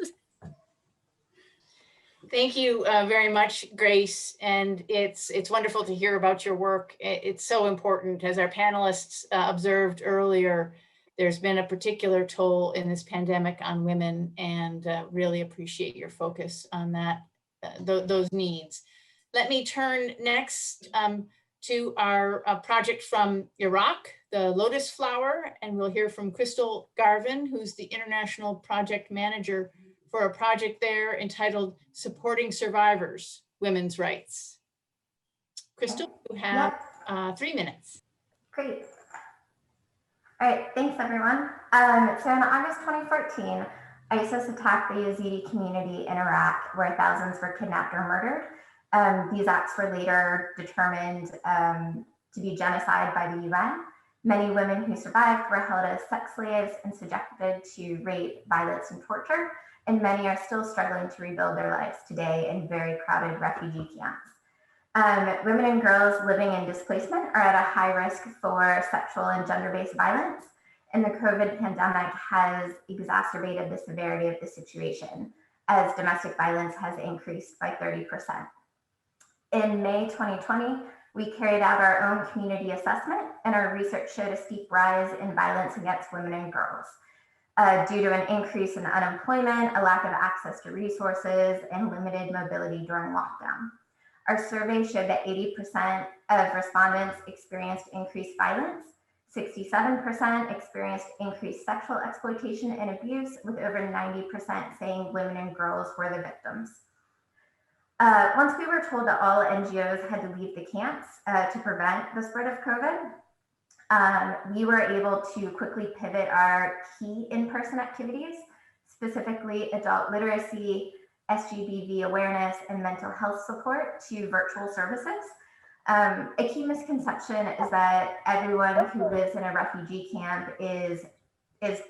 Thank you very much, Grace. And it's wonderful to hear about your work. It's so important. As our panelists observed earlier, there's been a particular toll in this pandemic on women, and really appreciate your focus on that, those needs. Let me turn next to our project from Iraq, the Lotus Flower, and we'll hear from Crystal Garvin, who's the International Project Manager for a project there entitled Supporting Survivors, Women's Rights. Crystal, you have 3 minutes. Great. All right, thanks everyone. So in August 2014, ISIS attacked the Yazidi community in Iraq, where thousands were kidnapped or murdered. These acts were later determined to be genocide by the UN. Many women who survived were held as sex slaves and subjected to rape, violence, and torture, and many are still struggling to rebuild their lives today in very crowded refugee camps. Women and girls living in displacement are at a high risk for sexual and gender-based violence, and the COVID pandemic has exacerbated the severity of the situation as domestic violence has increased by 30%. In May 2020, we carried out our own community assessment, and our research showed a steep rise in violence against women and girls due to an increase in unemployment, a lack of access to resources, and limited mobility during lockdown. Our survey showed that 80% of respondents experienced increased violence, 67% experienced increased sexual exploitation and abuse, with over 90% saying women and girls were the victims. Once we were told that all NGOs had to leave the camps to prevent the spread of COVID, we were able to quickly pivot our key in-person activities, specifically adult literacy, SGBV awareness, and mental health support, to virtual services. A key misconception is that everyone who lives in a refugee camp is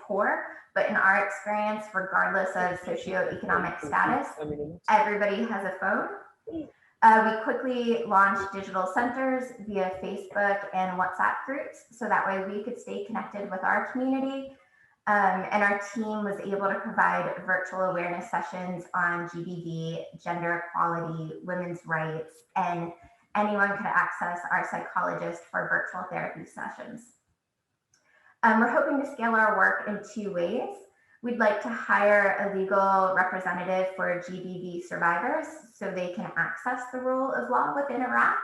poor, but in our experience, regardless of socioeconomic status, everybody has a phone. We quickly launched digital centers via Facebook and WhatsApp groups, so that way we could stay connected with our community. And our team was able to provide virtual awareness sessions on GBV, gender equality, women's rights, and anyone could access our psychologist for virtual therapy sessions. We're hoping to scale our work in 2 ways. We'd like to hire a legal representative for GBV survivors so they can access the rule of law within Iraq.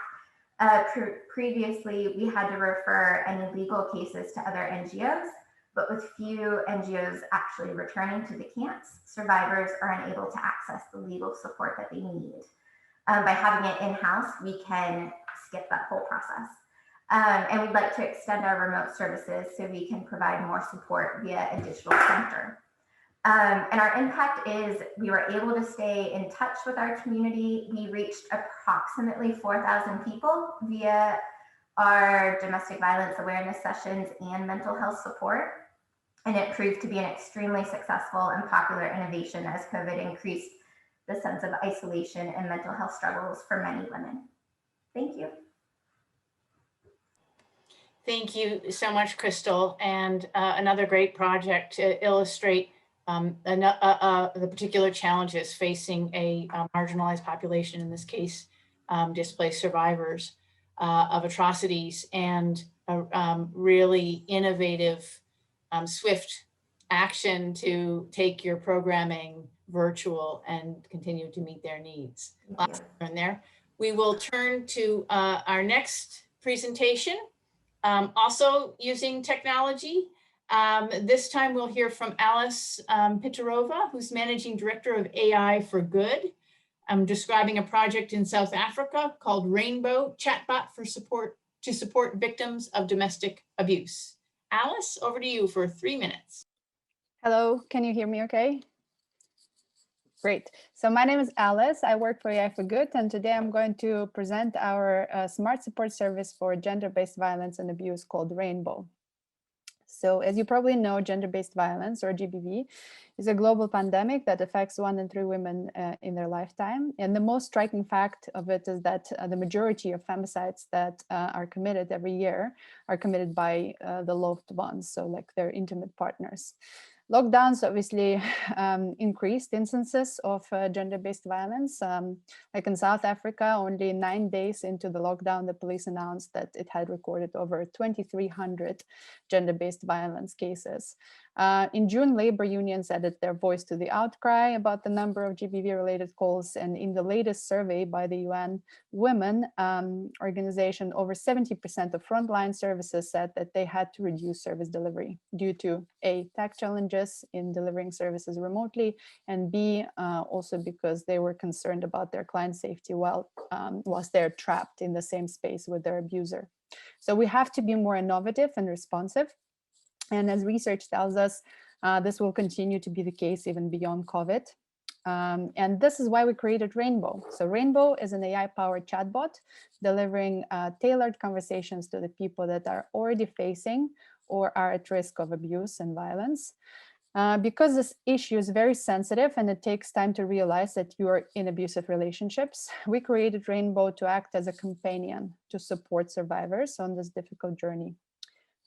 Previously, we had to refer any legal cases to other NGOs, but with few NGOs actually returning to the camps, survivors are unable to access the legal support that they need. By having it in-house, we can skip that whole process. And we'd like to extend our remote services so we can provide more support via a digital center. And our impact is we were able to stay in touch with our community. We reached approximately 4,000 people via our domestic violence awareness sessions and mental health support. And it proved to be an extremely successful and popular innovation as COVID increased the sense of isolation and mental health struggles for many women. Thank you. Thank you so much, Crystal. And another great project to illustrate the particular challenges facing a marginalized population, in this case, displaced survivors of atrocities, and really innovative, swift action to take your programming virtual and continue to meet their needs. Lots in there. We will turn to our next presentation, also using technology. This time we'll hear from Alice Pitarova, who's Managing Director of AI for Good. I'm describing a project in South Africa called Rainbow Chatbot to support victims of domestic abuse. Alice, over to you for 3 minutes. Hello, can you hear me okay? Great. So my name is Alice. I work for AI for Good, and today I'm going to present our smart support service for gender-based violence and abuse called Rainbow. So as you probably know, gender-based violence, or GBV, is a global pandemic that affects 1 in 3 women in their lifetime. And the most striking fact of it is that the majority of femicides that are committed every year are committed by the loved ones, so like their intimate partners. Lockdowns obviously increased instances of gender-based violence. Like in South Africa, only 9 days into the lockdown, the police announced that it had recorded over 2,300 gender-based violence cases. In June, labor unions added their voice to the outcry about the number of GBV-related calls. And in the latest survey by the UN Women organization, over 70% of frontline services said that they had to reduce service delivery due to A, tech challenges in delivering services remotely, and B, also because they were concerned about their client safety whilst they're trapped in the same space with their abuser. So we have to be more innovative and responsive. And as research tells us, this will continue to be the case even beyond COVID. And this is why we created Rainbow. So Rainbow is an AI-powered chatbot delivering tailored conversations to the people that are already facing or are at risk of abuse and violence. Because this issue is very sensitive and it takes time to realize that you are in abusive relationships, we created Rainbow to act as a companion to support survivors on this difficult journey.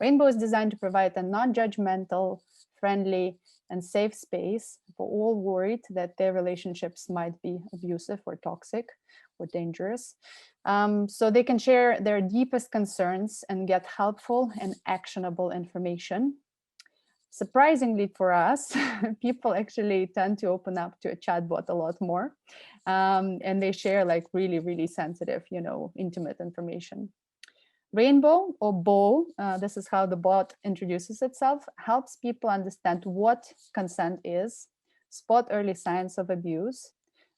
Rainbow is designed to provide a non-judgmental, friendly, and safe space for all worried that their relationships might be abusive or toxic or dangerous. So they can share their deepest concerns and get helpful and actionable information. Surprisingly for us, people actually tend to open up to a chatbot a lot more. And they share like really, really sensitive, intimate information. Rainbow, or Bow, this is how the bot introduces itself, helps people understand what consent is, spot early signs of abuse,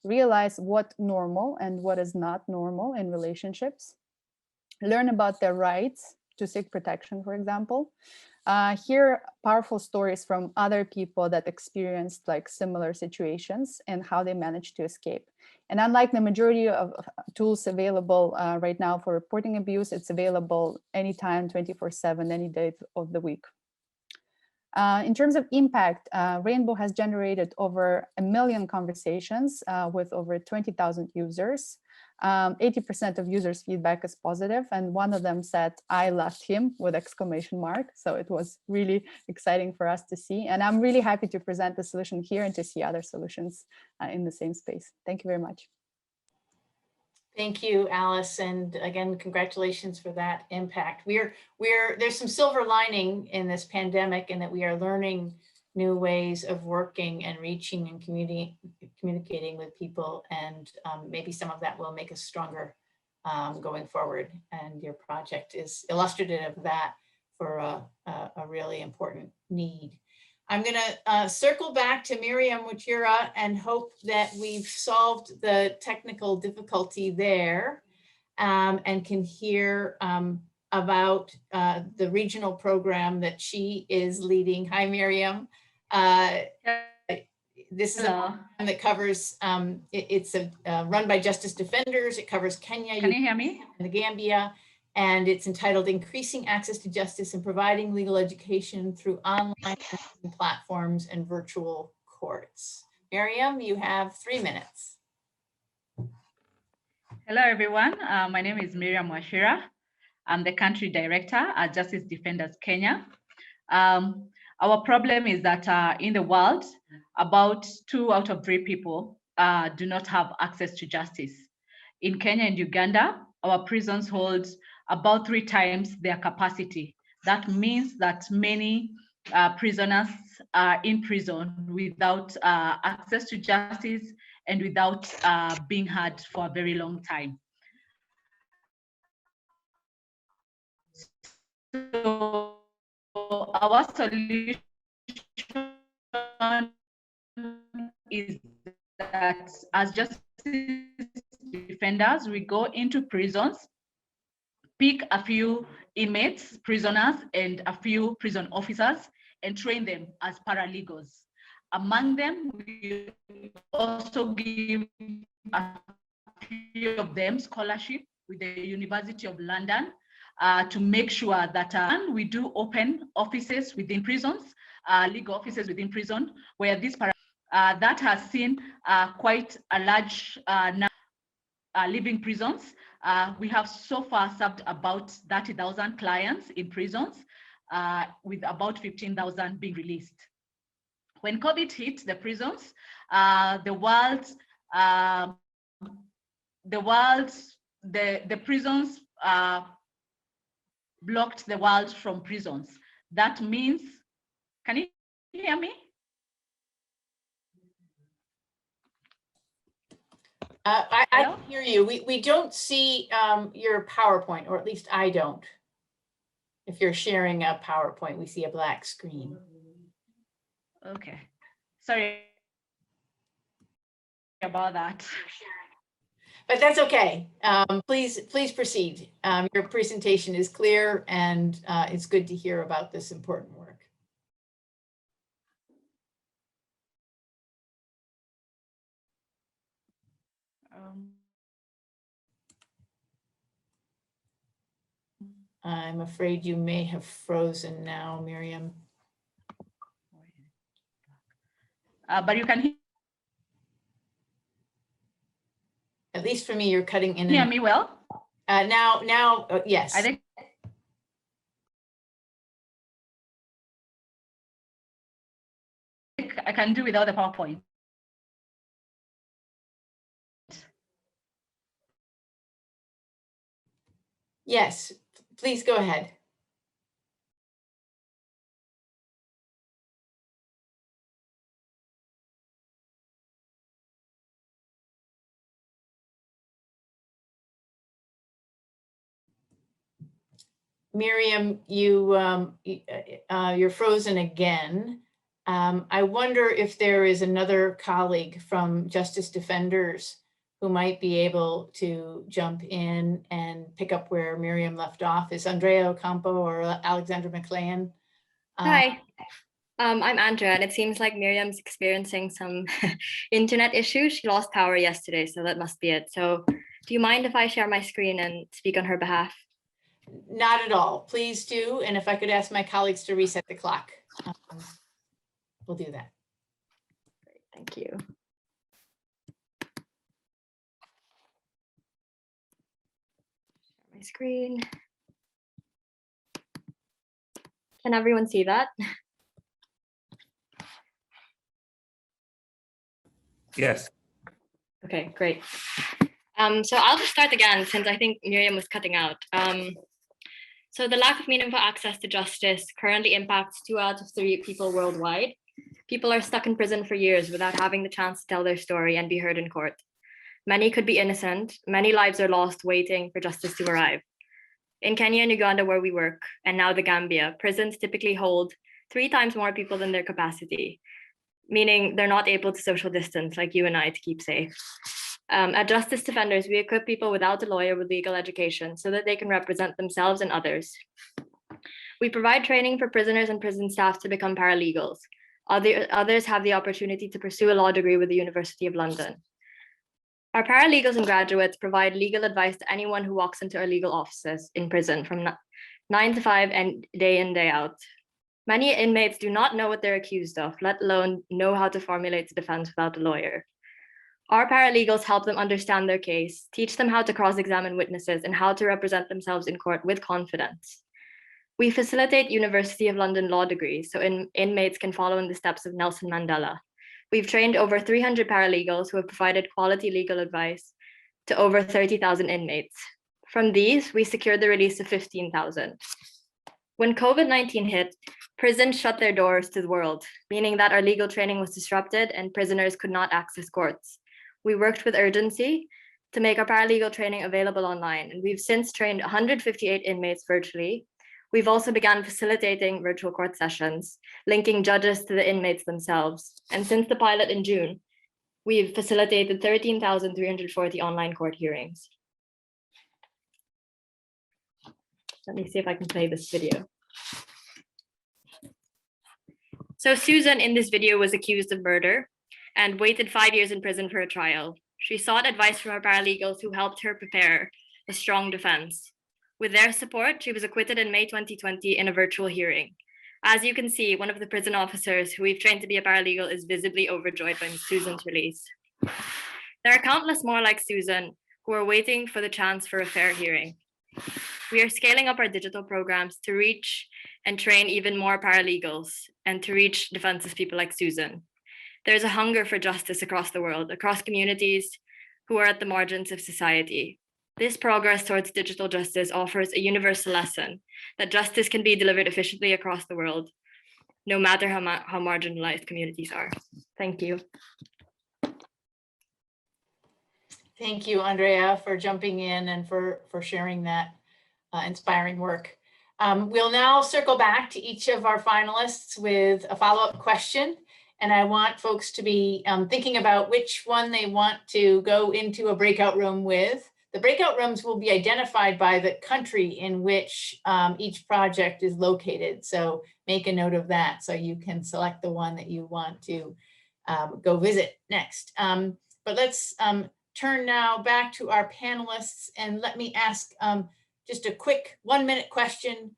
realize what normal and what is not normal in relationships, learn about their rights to seek protection, for example, hear powerful stories from other people that experienced like similar situations and how they managed to escape. And unlike the majority of tools available right now for reporting abuse, it's available anytime, 24/7, any day of the week. In terms of impact, Rainbow has generated over 1 million conversations with over 20,000 users. 80% of users' feedback is positive, and one of them said, "I left him," with exclamation mark. So it was really exciting for us to see. And I'm really happy to present the solution here and to see other solutions in the same space. Thank you very much. Thank you, Alice. And again, congratulations for that impact. There's some silver lining in this pandemic in that we are learning new ways of working and reaching and communicating with people. And maybe some of that will make us stronger going forward. And your project is illustrative of that for a really important need. I'm going to circle back to Miriam Wachira and hope that we've solved the technical difficulty there and can hear about the regional program that she is leading. Hi, Miriam. This is a program that covers, it's run by Justice Defenders. It covers Kenya, Can you hear me? And the Gambia. And it's entitled Increasing Access to Justice and Providing Legal Education Through Online Platforms and Virtual Courts. Miriam, you have 3 minutes. Hello, everyone. My name is Miriam Wachira. I'm the country director at Justice Defenders Kenya. Our problem is that in the world, about 2 out of 3 people do not have access to justice. In Kenya and Uganda, our prisons hold about 3 times their capacity. That means that many prisoners are in prison without access to justice and without being heard for a very long time. So our solution is that as Justice Defenders, we go into prisons, pick a few inmates, prisoners, and a few prison officers, and train them as paralegals. Among them, we also give a few of them scholarship with the University of London to make sure that we do open offices within prisons, legal offices within prison, where this that has seen quite a large number living prisons. We have so far served about 30,000 clients in prisons, with about 15,000 being released. when COVID hit the prisons, the prisons blocked the world from prisons. That means, can you hear me? I can hear you. We don't see your PowerPoint, or at least I don't. If you're sharing a PowerPoint, we see a black screen. Okay, sorry about that. But that's okay. Please proceed. Your presentation is clear, and it's good to hear about this important work. I'm afraid you may have frozen now, Miriam. But you can hear. At least for me, you're cutting in. Hear me well? Now, yes. I think I can do without the PowerPoint. Yes, please go ahead. Miriam, you're frozen again. I wonder if there is another colleague from Justice Defenders who might be able to jump in and pick up where Miriam left off. Is Andrea Ocampo or Alexandra McLean? Hi, I'm Andrea, and it seems like Miriam's experiencing some internet issues. She lost power yesterday, so that must be it. So do you mind if I share my screen and speak on her behalf? Not at all. Please do. And if I could ask my colleagues to reset the clock, we'll do that. Great, thank you. My screen. Can everyone see that? Yes. Okay, great. So I'll just start again since I think Miriam was cutting out. So the lack of meaningful access to justice currently impacts 2 out of 3 people worldwide. People are stuck in prison for years without having the chance to tell their story and be heard in court. Many could be innocent. Many lives are lost waiting for justice to arrive. In Kenya and Uganda, where we work, and now the Gambia, prisons typically hold 3 times more people than their capacity, meaning they're not able to social distance like you and I to keep safe. At Justice Defenders, we equip people without a lawyer with legal education so that they can represent themselves and others. We provide training for prisoners and prison staff to become paralegals. Others have the opportunity to pursue a law degree with the University of London. Our paralegals and graduates provide legal advice to anyone who walks into our legal offices in prison from 9 to 5 and day in, day out. Many inmates do not know what they're accused of, let alone know how to formulate a defense without a lawyer. Our paralegals help them understand their case, teach them how to cross-examine witnesses, and how to represent themselves in court with confidence. We facilitate University of London law degrees so inmates can follow in the steps of Nelson Mandela. We've trained over 300 paralegals who have provided quality legal advice to over 30,000 inmates. From these, we secured the release of 15,000. When COVID-19 hit, prisons shut their doors to the world, meaning that our legal training was disrupted and prisoners could not access courts. We worked with urgency to make our paralegal training available online, and we've since trained 158 inmates virtually. We've also begun facilitating virtual court sessions, linking judges to the inmates themselves. And since the pilot in June, we've facilitated 13,340 online court hearings. Let me see if I can play this video. So Susan in this video was accused of murder and waited 5 years in prison for a trial. She sought advice from her paralegals who helped her prepare a strong defense. With their support, she was acquitted in May 2020 in a virtual hearing. As you can see, one of the prison officers who we've trained to be a paralegal is visibly overjoyed by Susan's release. There are countless more like Susan who are waiting for the chance for a fair hearing. We are scaling up our digital programs to reach and train even more paralegals and to reach defenseless people like Susan. There's a hunger for justice across the world, across communities who are at the margins of society. This progress towards digital justice offers a universal lesson that justice can be delivered efficiently across the world, no matter how marginalized communities are. Thank you. Thank you, Andrea, for jumping in and for sharing that inspiring work. We'll now circle back to each of our finalists with a follow-up question. And I want folks to be thinking about which one they want to go into a breakout room with. The breakout rooms will be identified by the country in which each project is located. So make a note of that so you can select the one that you want to go visit next. But let's turn now back to our panelists and let me ask just a quick 1-minute question.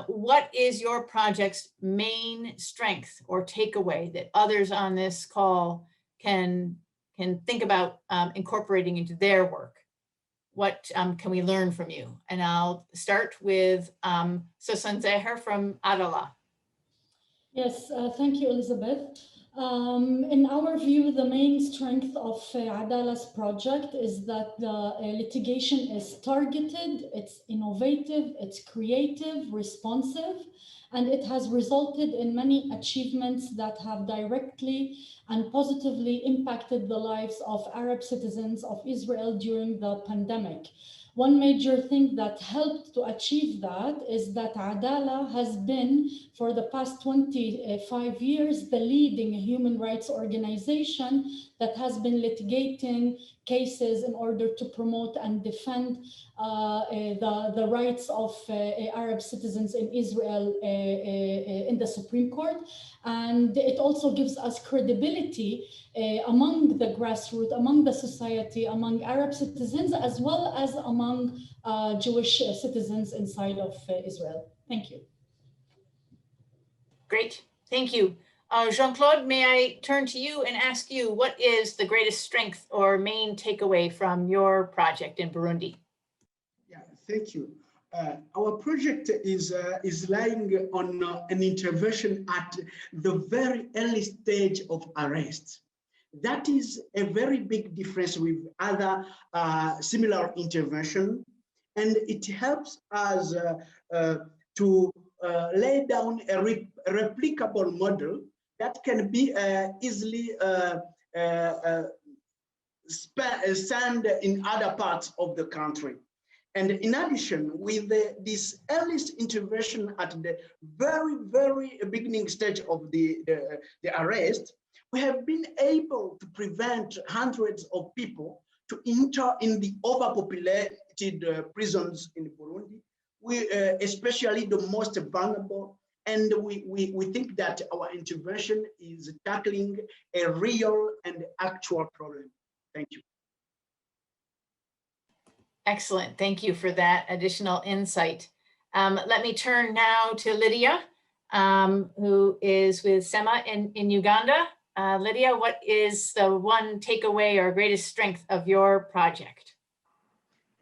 What is your project's main strength or takeaway that others on this call can think about incorporating into their work? What can we learn from you? And I'll start with Susan Zeher from Otola. Yes, thank you, Elizabeth. In our view, the main strength of Adala's project is that the litigation is targeted, it's innovative, it's creative, responsive, and it has resulted in many achievements that have directly and positively impacted the lives of Arab citizens of Israel during the pandemic. One major thing that helped to achieve that is that Adala has been, for the past 25 years, the leading human rights organization that has been litigating cases in order to promote and defend the rights of Arab citizens in Israel in the Supreme Court. And it also gives us credibility among the grassroots, among the society, among Arab citizens, as well as among Jewish citizens inside of Israel. Thank you. Great, thank you. Jean-Claude, may I turn to you and ask you, what is the greatest strength or main takeaway from your project in Burundi? Yeah, thank you. Our project is lying on an intervention at the very early stage of arrest. That is a very big difference with other similar intervention, and it helps us to lay down a replicable model that can be easily stand in other parts of the country. And in addition, with this earliest intervention at the very, very beginning stage of the arrest, we have been able to prevent hundreds of people to enter in the overpopulated prisons in Burundi, especially the most vulnerable. And we think that our intervention is tackling a real and actual problem. Thank you. Excellent, thank you for that additional insight. Let me turn now to Lydia, who is with SEMA in Uganda. Lydia, what is the one takeaway or greatest strength of your project?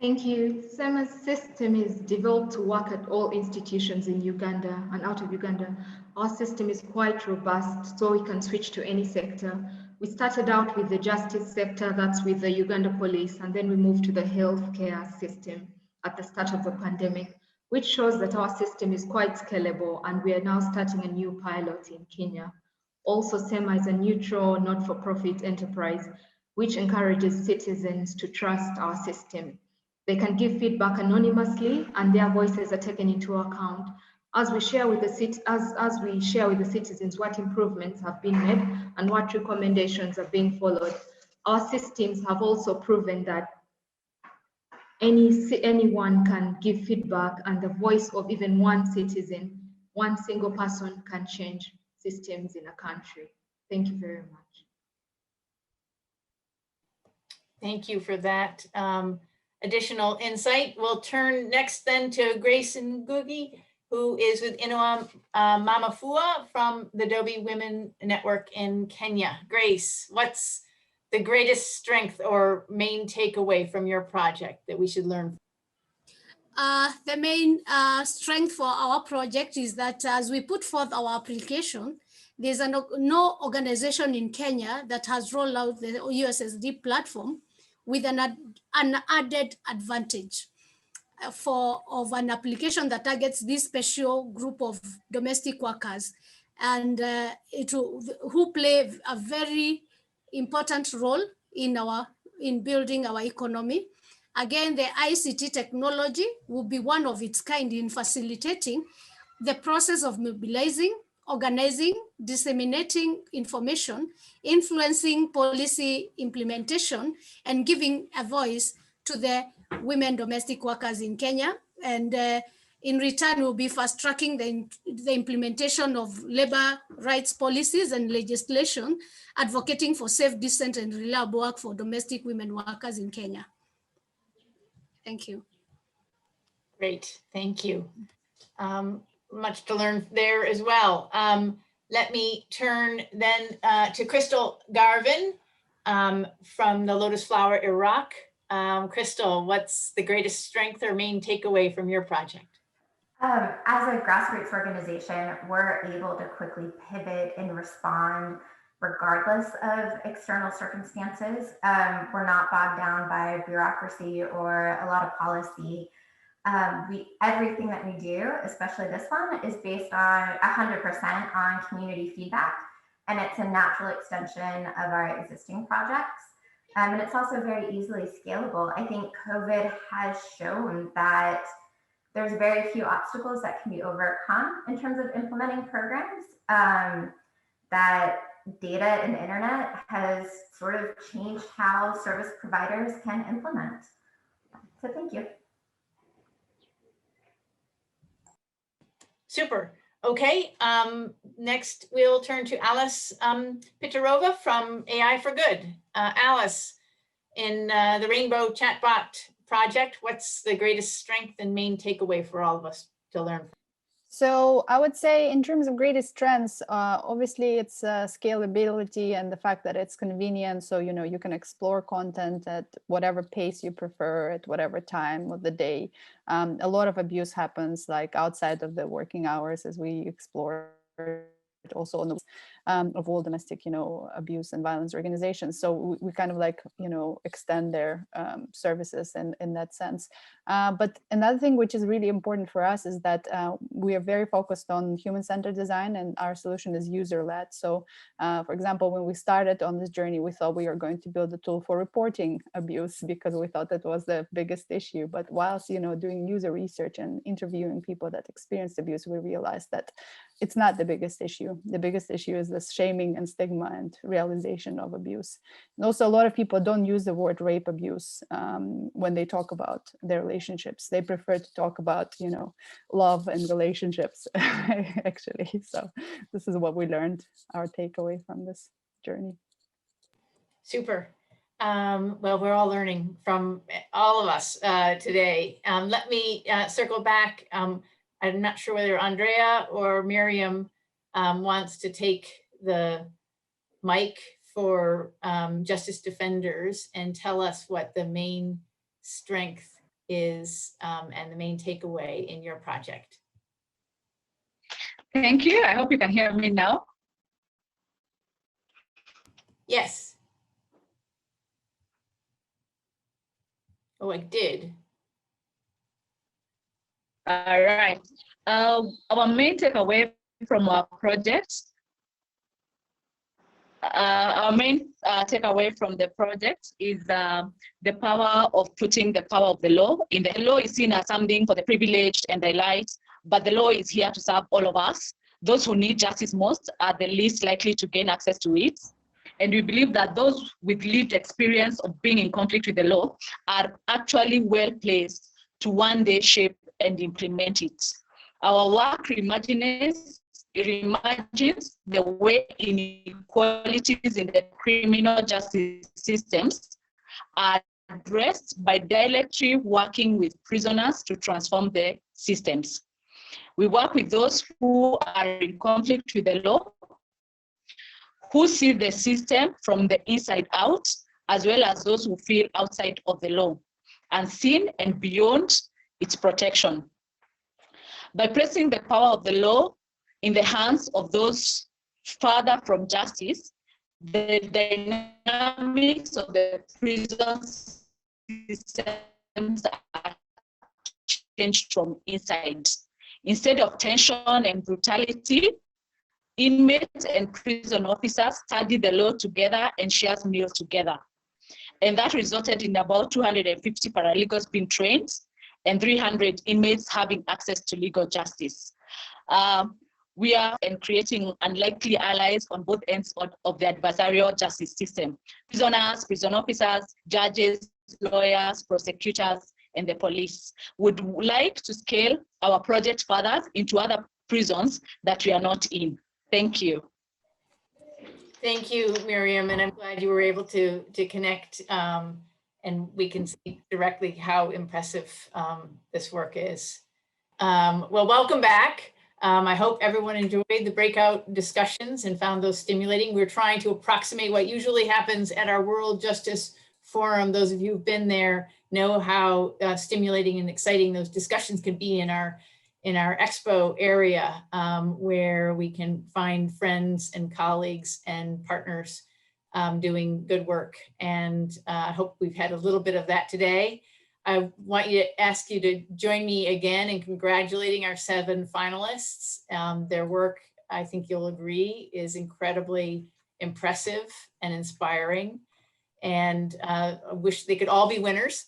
Thank you. SEMA's system is developed to work at all institutions in Uganda and out of Uganda. Our system is quite robust, so we can switch to any sector. We started out with the justice sector, that's with the Uganda police, and then we moved to the healthcare system at the start of the pandemic, which shows that our system is quite scalable, and we are now starting a new pilot in Kenya. Also, SEMA is a neutral, not-for-profit enterprise, which encourages citizens to trust our system. They can give feedback anonymously, and their voices are taken into account as we share with the citizens what improvements have been made and what recommendations are being followed. Our systems have also proven that anyone can give feedback, and the voice of even one citizen, one single person, can change systems in a country. Thank you very much. Thank you for that additional insight. We'll turn next then to Grace Ngugi, who is with Inua Mamafua from the Dobie Women Network in Kenya. Grace, what's the greatest strength or main takeaway from your project that we should learn? the main strength for our project is that as we put forth our application, there's no organization in Kenya that has rolled out the USSD platform with an added advantage of an application that targets this special group of domestic workers, and who play a very important role in building our economy. Again, the ICT technology will be one of its kind in facilitating the process of mobilizing, organizing, disseminating information, influencing policy implementation, and giving a voice to the women domestic workers in Kenya. And in return, we'll be fast tracking the implementation of labor rights policies and legislation, advocating for safe, decent, and reliable work for domestic women workers in Kenya. Thank you. Great, thank you. Much to learn there as well. Let me turn then to Crystal Garvin from the Lotus Flower Iraq. Crystal, what's the greatest strength or main takeaway from your project? As a grassroots organization, we're able to quickly pivot and respond regardless of external circumstances. We're not bogged down by bureaucracy or a lot of policy. Everything that we do, especially this one, is based on 100% on community feedback, and it's a natural extension of our existing projects. And it's also very easily scalable. I think COVID has shown that there's very few obstacles that can be overcome in terms of implementing programs. That data and the internet has sort of changed how service providers can implement. So thank you. Super. Okay. Next, we'll turn to Alice Pitarova from AI for Good. Alice, in the Rainbow Chatbot project, what's the greatest strength and main takeaway for all of us to learn from? So I would say in terms of greatest strengths, obviously it's scalability and the fact that it's convenient. So, you know, you can explore content at whatever pace you prefer, at whatever time of the day. A lot of abuse happens like outside of the working hours as we explore also on the of all domestic, you know, abuse and violence organizations. So we kind of like, you know, extend their services in that sense. But another thing which is really important for us is that we are very focused on human-centered design, and our solution is user-led. So for example, when we started on this journey, we thought we were going to build a tool for reporting abuse because we thought that was the biggest issue. But whilst, you know, doing user research and interviewing people that experienced abuse, we realized that it's not the biggest issue. The biggest issue is this shaming and stigma and realization of abuse. And also a lot of people don't use the word rape abuse when they talk about their relationships. They prefer to talk about, you know, love and relationships actually. So this is what we learned, our takeaway from this journey. Super. Well, we're all learning from all of us today. Let me circle back. I'm not sure whether Andrea or Miriam wants to take the mic for Justice Defenders and tell us what the main strength is and the main takeaway in your project. Thank you. I hope you can hear me now. Yes. Oh, I did. All right. Our main takeaway from our project, from the project is the power of putting the power of the law. In the law is seen as something for the privileged and the elite, but the law is here to serve all of us. Those who need justice most are the least likely to gain access to it. And we believe that those with lived experience of being in conflict with the law are actually well placed to one day shape and implement it. Our work reimagines the way inequalities in the criminal justice systems are addressed by directly working with prisoners to transform the systems. We work with those who are in conflict with the law, who see the system from the inside out, as well as those who feel outside of the law, unseen and beyond its protection. By placing the power of the law in the hands of those further from justice, the dynamics of the prison systems are changed from inside. Instead of tension and brutality, inmates and prison officers study the law together and share meals together. And that resulted in about 250 paralegals being trained and 300 inmates having access to legal justice. We are creating unlikely allies on both ends of the adversarial justice system: prisoners, prison officers, judges, lawyers, prosecutors, and the police. Would like to scale our project further into other prisons that we are not in. Thank you. Thank you, Miriam, and I'm glad you were able to connect, and we can see directly how impressive this work is. Well, welcome back. I hope everyone enjoyed the breakout discussions and found those stimulating. We're trying to approximate what usually happens at our World Justice Forum. Those of you who've been there know how stimulating and exciting those discussions can be in our expo area, where we can find friends and colleagues and partners doing good work. And I hope we've had a little bit of that today. I want you to ask you to join me again in congratulating our 7 finalists. Their work, I think you'll agree, is incredibly impressive and inspiring. And I wish they could all be winners.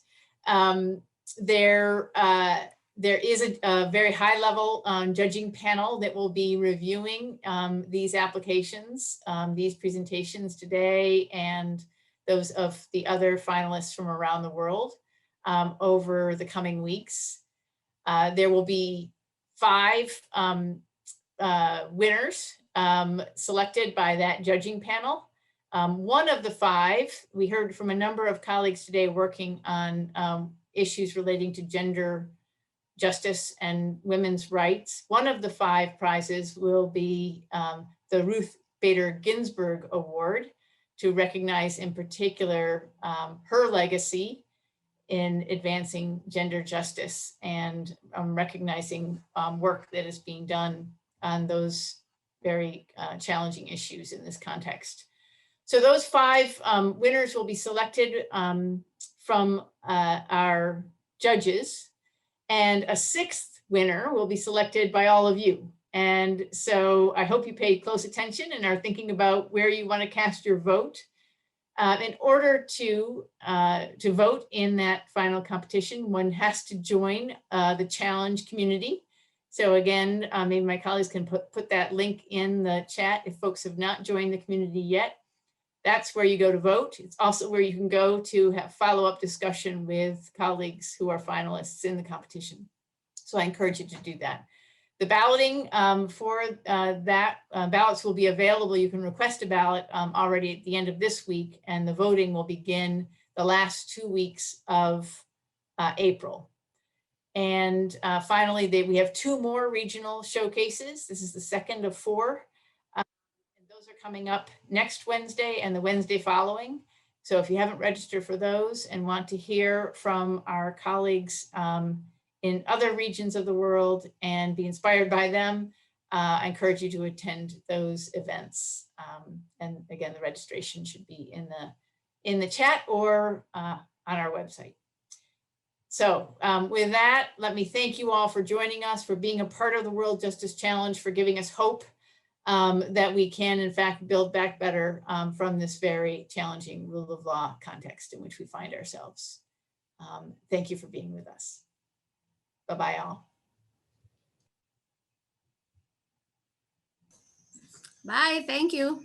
There is a very high level judging panel that will be reviewing these applications, these presentations today, and those of the other finalists from around the world over the coming weeks. There will be 5 winners selected by that judging panel. One of the 5, we heard from a number of colleagues today working on issues relating to gender justice and women's rights. One of the 5 prizes will be the Ruth Bader Ginsburg Award, to recognize in particular her legacy in advancing gender justice and recognizing work that is being done on those very challenging issues in this context. So those 5 winners will be selected from our judges, and a 6th winner will be selected by all of you. And so I hope you pay close attention and are thinking about where you want to cast your vote. In order to vote in that final competition, one has to join the challenge community. So again, maybe my colleagues can put that link in the chat if folks have not joined the community yet. That's where you go to vote. It's also where you can go to have follow-up discussion with colleagues who are finalists in the competition. So I encourage you to do that. The balloting for that, ballots will be available. You can request a ballot already at the end of this week, and the voting will begin the last 2 weeks of April. And finally, we have 2 more regional showcases. This is the 2nd of 4. Those are coming up next Wednesday and the Wednesday following. So if you haven't registered for those and want to hear from our colleagues in other regions of the world and be inspired by them, I encourage you to attend those events. And again, the registration should be in the chat or on our website. So with that, let me thank you all for joining us, for being a part of the World Justice Challenge, for giving us hope that we can, in fact, build back better from this very challenging rule of law context in which we find ourselves. Thank you for being with us. Bye-bye, all. Bye, thank you.